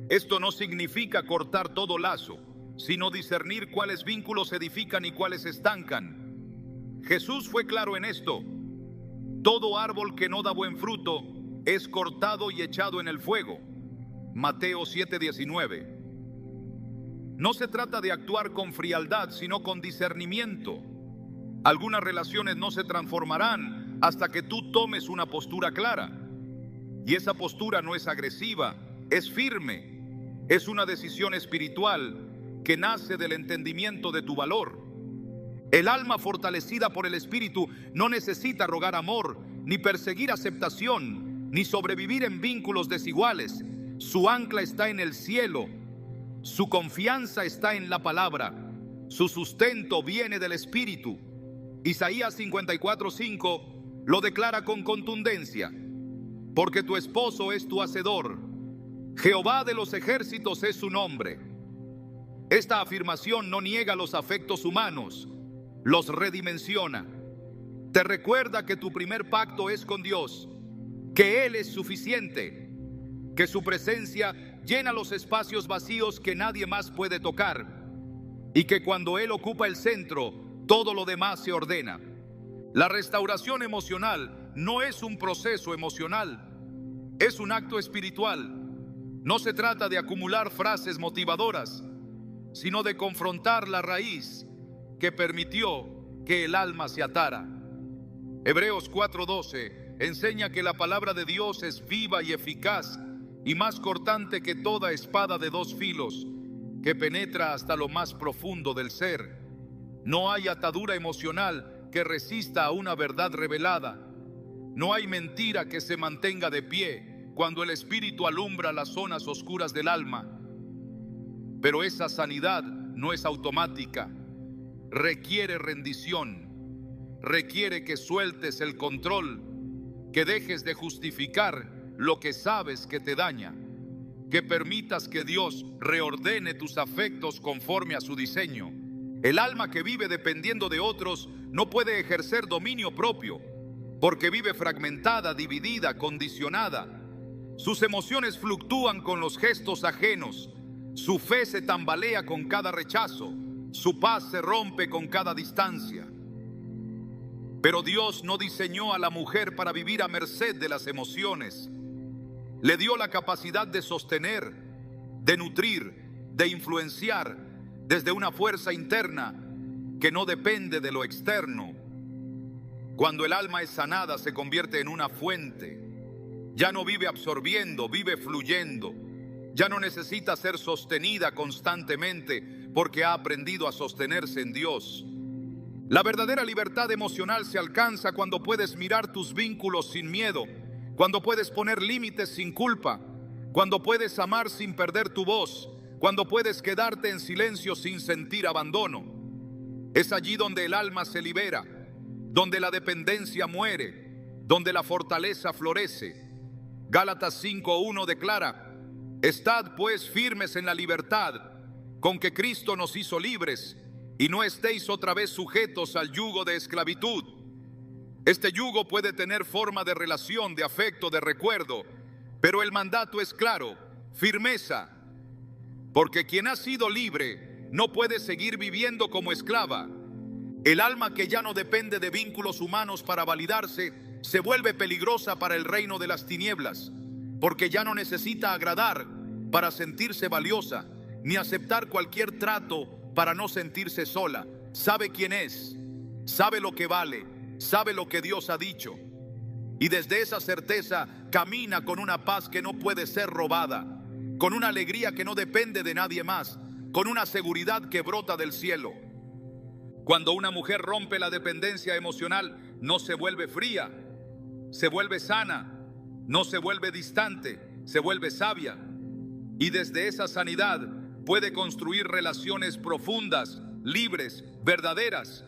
Esto no significa cortar todo lazo, sino discernir cuáles vínculos edifican y cuáles estancan. Jesús fue claro en esto. Todo árbol que no da buen fruto es cortado y echado en el fuego. Mateo 7:19. No se trata de actuar con frialdad, sino con discernimiento. Algunas relaciones no se transformarán hasta que tú tomes una postura clara. Y esa postura no es agresiva, es firme. Es una decisión espiritual que nace del entendimiento de tu valor. El alma fortalecida por el Espíritu no necesita rogar amor, ni perseguir aceptación, ni sobrevivir en vínculos desiguales. Su ancla está en el cielo. Su confianza está en la palabra. Su sustento viene del Espíritu. Isaías 54:5 lo declara con contundencia. Porque tu esposo es tu hacedor. Jehová de los ejércitos es su nombre. Esta afirmación no niega los afectos humanos, los redimensiona. Te recuerda que tu primer pacto es con Dios, que Él es suficiente, que su presencia llena los espacios vacíos que nadie más puede tocar, y que cuando Él ocupa el centro, todo lo demás se ordena. La restauración emocional no es un proceso emocional, es un acto espiritual. No se trata de acumular frases motivadoras, sino de confrontar la raíz que permitió que el alma se atara. Hebreos 4:12 enseña que la palabra de Dios es viva y eficaz y más cortante que toda espada de dos filos, que penetra hasta lo más profundo del ser. No hay atadura emocional que resista a una verdad revelada. No hay mentira que se mantenga de pie cuando el Espíritu alumbra las zonas oscuras del alma. Pero esa sanidad no es automática. Requiere rendición. Requiere que sueltes el control, que dejes de justificar lo que sabes que te daña, que permitas que Dios reordene tus afectos conforme a su diseño. El alma que vive dependiendo de otros no puede ejercer dominio propio, porque vive fragmentada, dividida, condicionada. Sus emociones fluctúan con los gestos ajenos, su fe se tambalea con cada rechazo, su paz se rompe con cada distancia. Pero Dios no diseñó a la mujer para vivir a merced de las emociones. Le dio la capacidad de sostener, de nutrir, de influenciar desde una fuerza interna que no depende de lo externo. Cuando el alma es sanada, se convierte en una fuente. Ya no vive absorbiendo, vive fluyendo. Ya no necesita ser sostenida constantemente porque ha aprendido a sostenerse en Dios. La verdadera libertad emocional se alcanza cuando puedes mirar tus vínculos sin miedo, cuando puedes poner límites sin culpa, cuando puedes amar sin perder tu voz, cuando puedes quedarte en silencio sin sentir abandono. Es allí donde el alma se libera, donde la dependencia muere, donde la fortaleza florece. Gálatas 5:1 declara: estad pues firmes en la libertad con que Cristo nos hizo libres, y no estéis otra vez sujetos al yugo de esclavitud. Este yugo puede tener forma de relación, de afecto, de recuerdo, pero el mandato es claro: firmeza. Porque quien ha sido libre no puede seguir viviendo como esclava. El alma que ya no depende de vínculos humanos para validarse se vuelve peligrosa para el reino de las tinieblas, porque ya no necesita agradar para sentirse valiosa, ni aceptar cualquier trato para no sentirse sola. Sabe quién es, sabe lo que vale, sabe lo que Dios ha dicho. Y desde esa certeza camina con una paz que no puede ser robada, con una alegría que no depende de nadie más, con una seguridad que brota del cielo. Cuando una mujer rompe la dependencia emocional, no se vuelve fría, se vuelve sana, no se vuelve distante, se vuelve sabia. Y desde esa sanidad puede construir relaciones profundas, libres, verdaderas.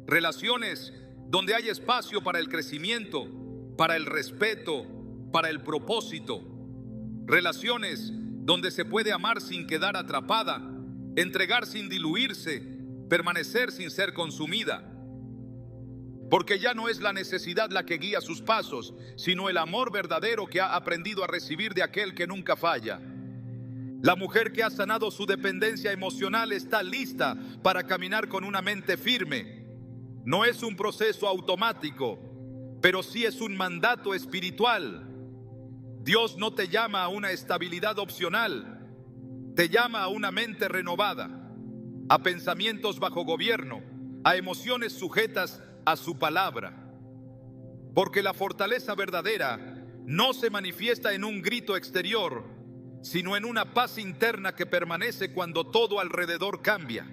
Relaciones donde hay espacio para el crecimiento, para el respeto, para el propósito. Relaciones donde se puede amar sin quedar atrapada, entregar sin diluirse, permanecer sin ser consumida. Porque ya no es la necesidad la que guía sus pasos, sino el amor verdadero que ha aprendido a recibir de aquel que nunca falla. La mujer que ha sanado su dependencia emocional está lista para caminar con una mente firme. No es un proceso automático, pero sí es un mandato espiritual. Dios no te llama a una estabilidad opcional, te llama a una mente renovada, a pensamientos bajo gobierno, a emociones sujetas a su palabra. Porque la fortaleza verdadera no se manifiesta en un grito exterior, sino en una paz interna que permanece cuando todo alrededor cambia.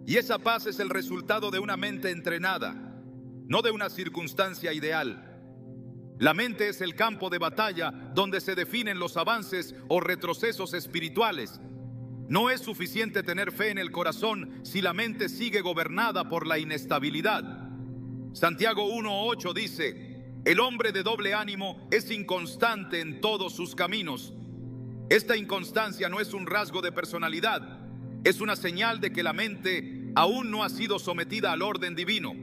Y esa paz es el resultado de una mente entrenada, no de una circunstancia ideal. La mente es el campo de batalla donde se definen los avances o retrocesos espirituales. No es suficiente tener fe en el corazón si la mente sigue gobernada por la inestabilidad. Santiago 1:8 dice: el hombre de doble ánimo es inconstante en todos sus caminos. Esta inconstancia no es un rasgo de personalidad, es una señal de que la mente aún no ha sido sometida al orden divino.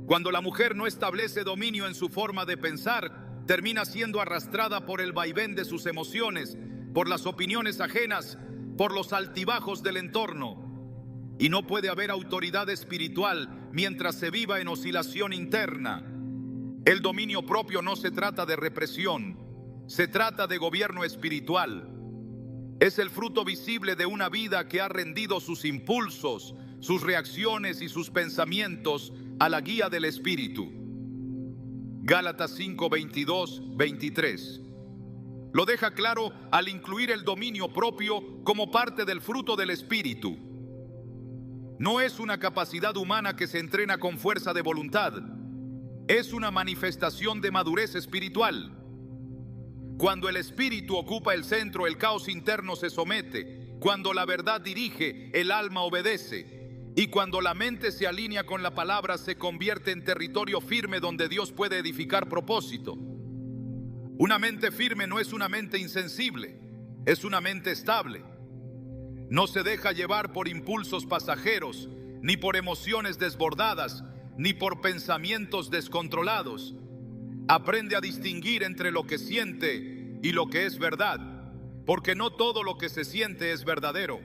Cuando la mujer no establece dominio en su forma de pensar, termina siendo arrastrada por el vaivén de sus emociones, por las opiniones ajenas, por los altibajos del entorno. Y no puede haber autoridad espiritual mientras se viva en oscilación interna. El dominio propio no se trata de represión, se trata de gobierno espiritual. Es el fruto visible de una vida que ha rendido sus impulsos, sus reacciones y sus pensamientos a la guía del Espíritu. Gálatas 5:22-23. Lo deja claro al incluir el dominio propio como parte del fruto del Espíritu. No es una capacidad humana que se entrena con fuerza de voluntad. Es una manifestación de madurez espiritual. Cuando el Espíritu ocupa el centro, el caos interno se somete. Cuando la verdad dirige, el alma obedece. Y cuando la mente se alinea con la palabra, se convierte en territorio firme donde Dios puede edificar propósito. Una mente firme no es una mente insensible, es una mente estable. No se deja llevar por impulsos pasajeros, ni por emociones desbordadas, ni por pensamientos descontrolados. Aprende a distinguir entre lo que siente y lo que es verdad, porque no todo lo que se siente es verdadero,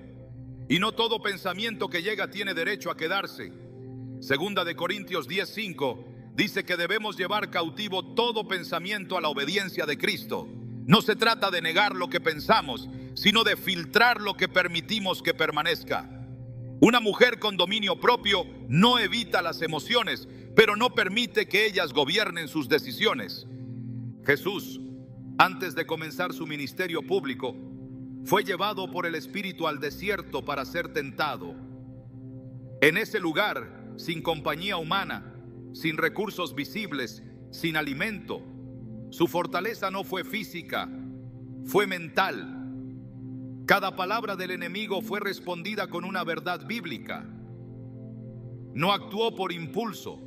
y no todo pensamiento que llega tiene derecho a quedarse. Segunda de Corintios 10:5 dice que debemos llevar cautivo todo pensamiento a la obediencia de Cristo. No se trata de negar lo que pensamos, sino de filtrar lo que permitimos que permanezca. Una mujer con dominio propio no evita las emociones, pero no permite que ellas gobiernen sus decisiones. Jesús, antes de comenzar su ministerio público, fue llevado por el Espíritu al desierto para ser tentado. En ese lugar, sin compañía humana, sin recursos visibles, sin alimento, su fortaleza no fue física, fue mental. Cada palabra del enemigo fue respondida con una verdad bíblica. No actuó por impulso,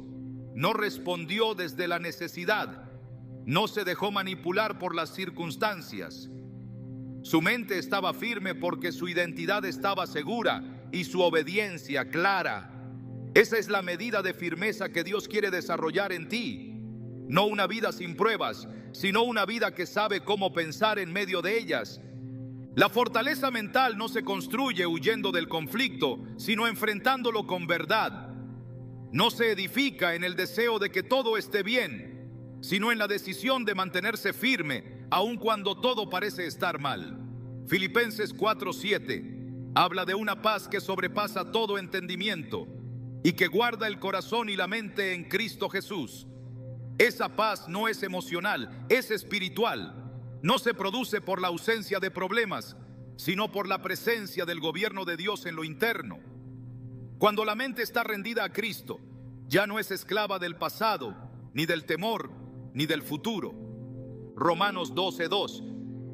no respondió desde la necesidad, no se dejó manipular por las circunstancias. Su mente estaba firme porque su identidad estaba segura y su obediencia clara. Esa es la medida de firmeza que Dios quiere desarrollar en ti. No una vida sin pruebas, sino una vida que sabe cómo pensar en medio de ellas. La fortaleza mental no se construye huyendo del conflicto, sino enfrentándolo con verdad. No se edifica en el deseo de que todo esté bien, sino en la decisión de mantenerse firme, aun cuando todo parece estar mal. Filipenses 4:7 habla de una paz que sobrepasa todo entendimiento y que guarda el corazón y la mente en Cristo Jesús. Esa paz no es emocional, es espiritual. No se produce por la ausencia de problemas, sino por la presencia del gobierno de Dios en lo interno. Cuando la mente está rendida a Cristo, ya no es esclava del pasado, ni del temor, ni del futuro. Romanos 12:2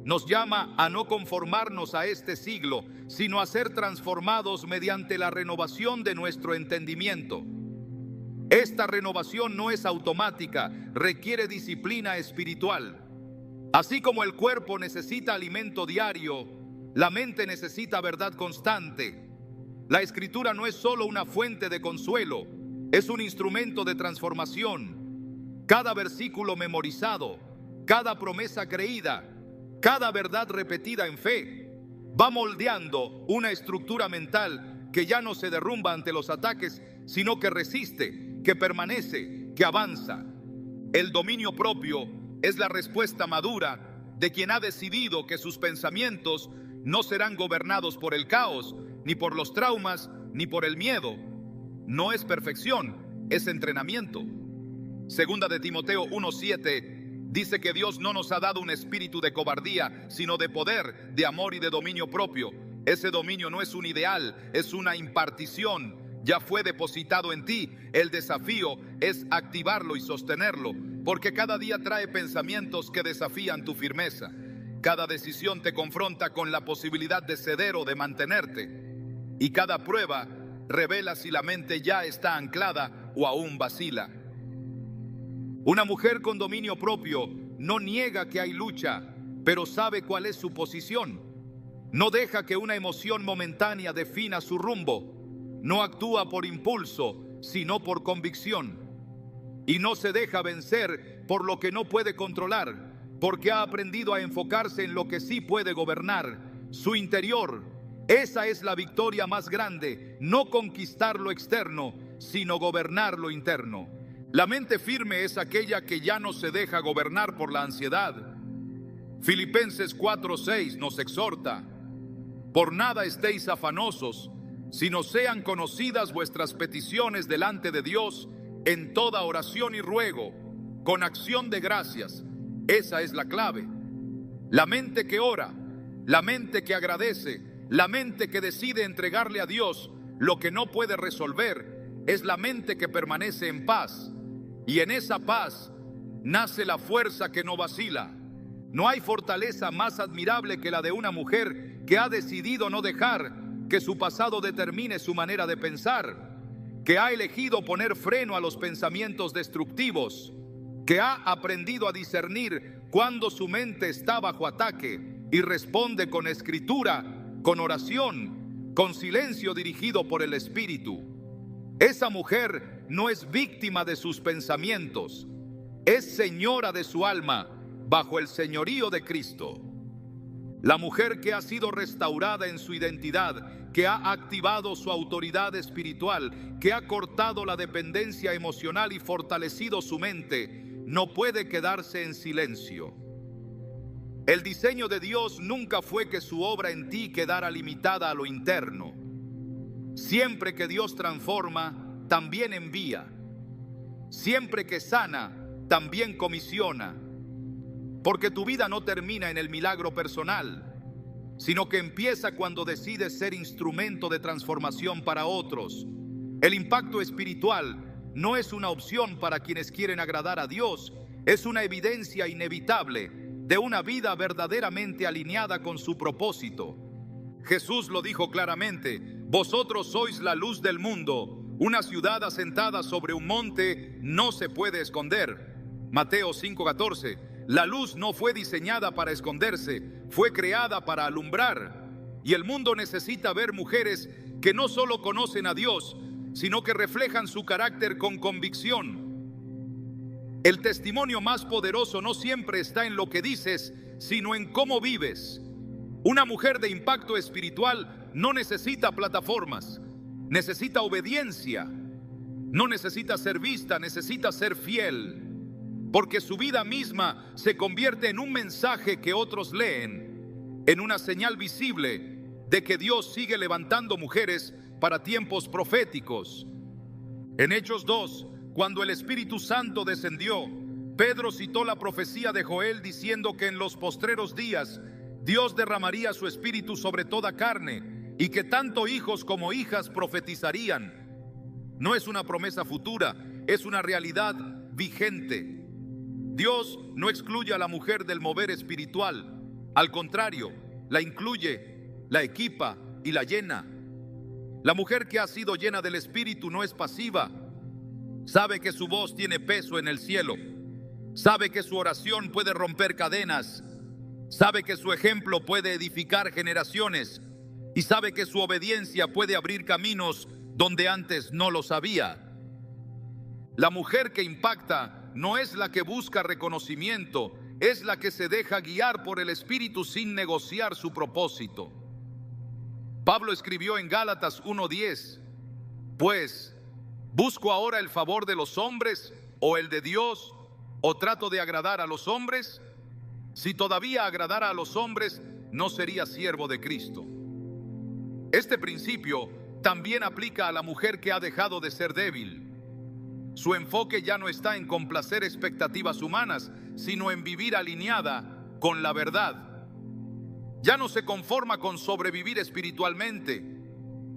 nos llama a no conformarnos a este siglo, sino a ser transformados mediante la renovación de nuestro entendimiento. Esta renovación no es automática, requiere disciplina espiritual. Así como el cuerpo necesita alimento diario, la mente necesita verdad constante. La Escritura no es solo una fuente de consuelo, es un instrumento de transformación. Cada versículo memorizado, cada promesa creída, cada verdad repetida en fe, va moldeando una estructura mental que ya no se derrumba ante los ataques, sino que resiste, que permanece, que avanza. El dominio propio es la respuesta madura de quien ha decidido que sus pensamientos no serán gobernados por el caos, ni por los traumas, ni por el miedo. No es perfección, es entrenamiento. Segunda de Timoteo 1:7 dice que Dios no nos ha dado un espíritu de cobardía, sino de poder, de amor y de dominio propio. Ese dominio no es un ideal, es una impartición. Ya fue depositado en ti. El desafío es activarlo y sostenerlo, porque cada día trae pensamientos que desafían tu firmeza. Cada decisión te confronta con la posibilidad de ceder o de mantenerte. Y cada prueba revela si la mente ya está anclada o aún vacila. Una mujer con dominio propio no niega que hay lucha, pero sabe cuál es su posición. No deja que una emoción momentánea defina su rumbo. No actúa por impulso, sino por convicción. Y no se deja vencer por lo que no puede controlar, porque ha aprendido a enfocarse en lo que sí puede gobernar, su interior. Esa es la victoria más grande, no conquistar lo externo, sino gobernar lo interno. La mente firme es aquella que ya no se deja gobernar por la ansiedad. Filipenses 4:6 nos exhorta: por nada estéis afanosos, sino sean conocidas vuestras peticiones delante de Dios en toda oración y ruego, con acción de gracias. Esa es la clave. La mente que ora, la mente que agradece, la mente que decide entregarle a Dios lo que no puede resolver, es la mente que permanece en paz. Y en esa paz nace la fuerza que no vacila. No hay fortaleza más admirable que la de una mujer que ha decidido no dejar que su pasado determine su manera de pensar, que ha elegido poner freno a los pensamientos destructivos, que ha aprendido a discernir cuando su mente está bajo ataque y responde con escritura, con oración, con silencio dirigido por el Espíritu. Esa mujer no es víctima de sus pensamientos, es señora de su alma bajo el señorío de Cristo. La mujer que ha sido restaurada en su identidad, que ha activado su autoridad espiritual, que ha cortado la dependencia emocional y fortalecido su mente, no puede quedarse en silencio. El diseño de Dios nunca fue que su obra en ti quedara limitada a lo interno. Siempre que Dios transforma, también envía. Siempre que sana, también comisiona. Porque tu vida no termina en el milagro personal, sino que empieza cuando decides ser instrumento de transformación para otros. El impacto espiritual no es una opción para quienes quieren agradar a Dios, es una evidencia inevitable de una vida verdaderamente alineada con su propósito. Jesús lo dijo claramente: vosotros sois la luz del mundo. Una ciudad asentada sobre un monte no se puede esconder. Mateo 5:14. La luz no fue diseñada para esconderse, fue creada para alumbrar. Y el mundo necesita ver mujeres que no solo conocen a Dios, sino que reflejan su carácter con convicción. El testimonio más poderoso no siempre está en lo que dices, sino en cómo vives. Una mujer de impacto espiritual no necesita plataformas, necesita obediencia. No necesita ser vista, necesita ser fiel. Porque su vida misma se convierte en un mensaje que otros leen, en una señal visible de que Dios sigue levantando mujeres para tiempos proféticos. En Hechos 2, cuando el Espíritu Santo descendió, Pedro citó la profecía de Joel diciendo que en los postreros días Dios derramaría su Espíritu sobre toda carne y que tanto hijos como hijas profetizarían. No es una promesa futura, es una realidad vigente. Dios no excluye a la mujer del mover espiritual, al contrario, la incluye, la equipa y la llena. La mujer que ha sido llena del Espíritu no es pasiva, sabe que su voz tiene peso en el cielo, sabe que su oración puede romper cadenas, sabe que su ejemplo puede edificar generaciones y sabe que su obediencia puede abrir caminos donde antes no los había. La mujer que impacta no es la que busca reconocimiento, es la que se deja guiar por el Espíritu sin negociar su propósito. Pablo escribió en Gálatas 1:10: pues, ¿busco ahora el favor de los hombres o el de Dios? ¿O trato de agradar a los hombres? Si todavía agradara a los hombres, no sería siervo de Cristo. Este principio también aplica a la mujer que ha dejado de ser débil. Su enfoque ya no está en complacer expectativas humanas, sino en vivir alineada con la verdad. Ya no se conforma con sobrevivir espiritualmente.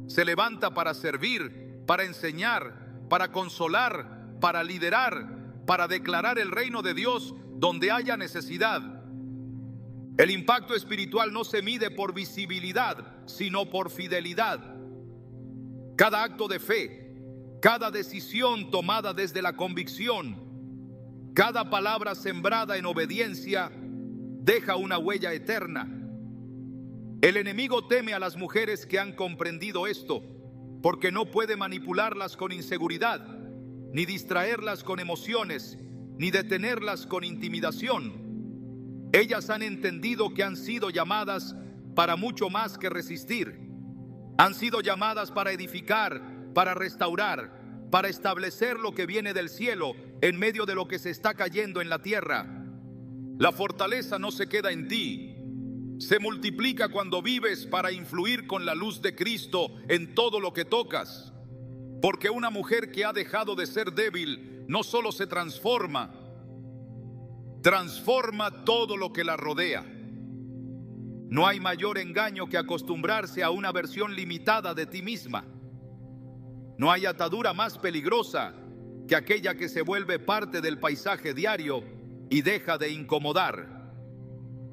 Se levanta para servir, para enseñar, para consolar, para liderar, para declarar el reino de Dios donde haya necesidad. El impacto espiritual no se mide por visibilidad, sino por fidelidad. Cada acto de fe, cada decisión tomada desde la convicción, cada palabra sembrada en obediencia, deja una huella eterna. El enemigo teme a las mujeres que han comprendido esto, porque no puede manipularlas con inseguridad, ni distraerlas con emociones, ni detenerlas con intimidación. Ellas han entendido que han sido llamadas para mucho más que resistir. Han sido llamadas para edificar, para restaurar, para establecer lo que viene del cielo en medio de lo que se está cayendo en la tierra. La fortaleza no se queda en ti, se multiplica cuando vives para influir con la luz de Cristo en todo lo que tocas. Porque una mujer que ha dejado de ser débil no solo se transforma, transforma todo lo que la rodea. No hay mayor engaño que acostumbrarse a una versión limitada de ti misma. No hay atadura más peligrosa que aquella que se vuelve parte del paisaje diario y deja de incomodar.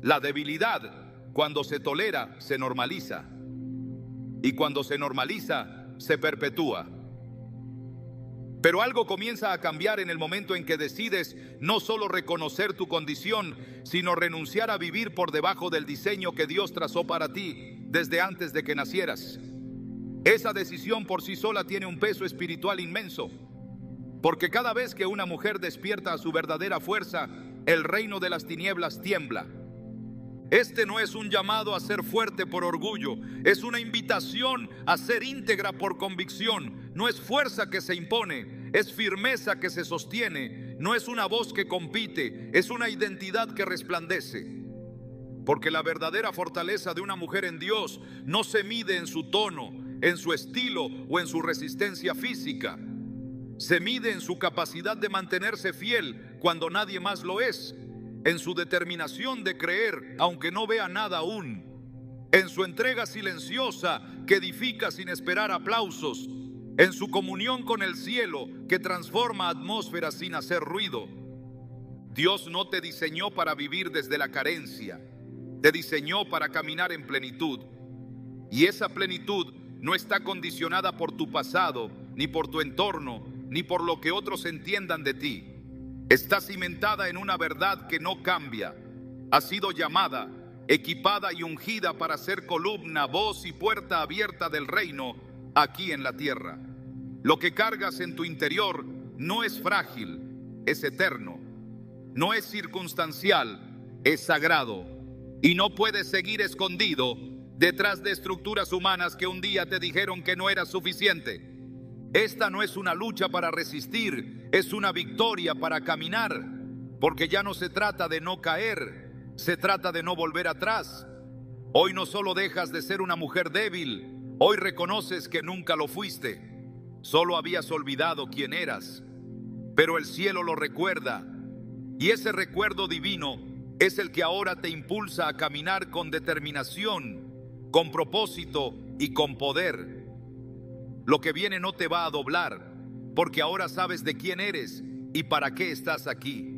La debilidad, cuando se tolera, se normaliza. Y cuando se normaliza, se perpetúa. Pero algo comienza a cambiar en el momento en que decides no solo reconocer tu condición, sino renunciar a vivir por debajo del diseño que Dios trazó para ti desde antes de que nacieras. Esa decisión por sí sola tiene un peso espiritual inmenso, porque cada vez que una mujer despierta a su verdadera fuerza, el reino de las tinieblas tiembla. Este no es un llamado a ser fuerte por orgullo, es una invitación a ser íntegra por convicción. No es fuerza que se impone, es firmeza que se sostiene. No es una voz que compite, es una identidad que resplandece. Porque la verdadera fortaleza de una mujer en Dios no se mide en su tono, en su estilo o en su resistencia física. Se mide en su capacidad de mantenerse fiel cuando nadie más lo es, en su determinación de creer aunque no vea nada aún, en su entrega silenciosa que edifica sin esperar aplausos, en su comunión con el cielo que transforma atmósferas sin hacer ruido. Dios no te diseñó para vivir desde la carencia, te diseñó para caminar en plenitud. Y esa plenitud no está condicionada por tu pasado, ni por tu entorno, ni por lo que otros entiendan de ti. Está cimentada en una verdad que no cambia. Ha sido llamada, equipada y ungida para ser columna, voz y puerta abierta del reino aquí en la tierra. Lo que cargas en tu interior no es frágil, es eterno. No es circunstancial, es sagrado. Y no puedes seguir escondido detrás de estructuras humanas que un día te dijeron que no eras suficiente. Esta no es una lucha para resistir, es una victoria para caminar, porque ya no se trata de no caer, se trata de no volver atrás. Hoy no solo dejas de ser una mujer débil, hoy reconoces que nunca lo fuiste, solo habías olvidado quién eras, pero el cielo lo recuerda, y ese recuerdo divino es el que ahora te impulsa a caminar con determinación, con propósito y con poder. Lo que viene no te va a doblar, porque ahora sabes de quién eres y para qué estás aquí.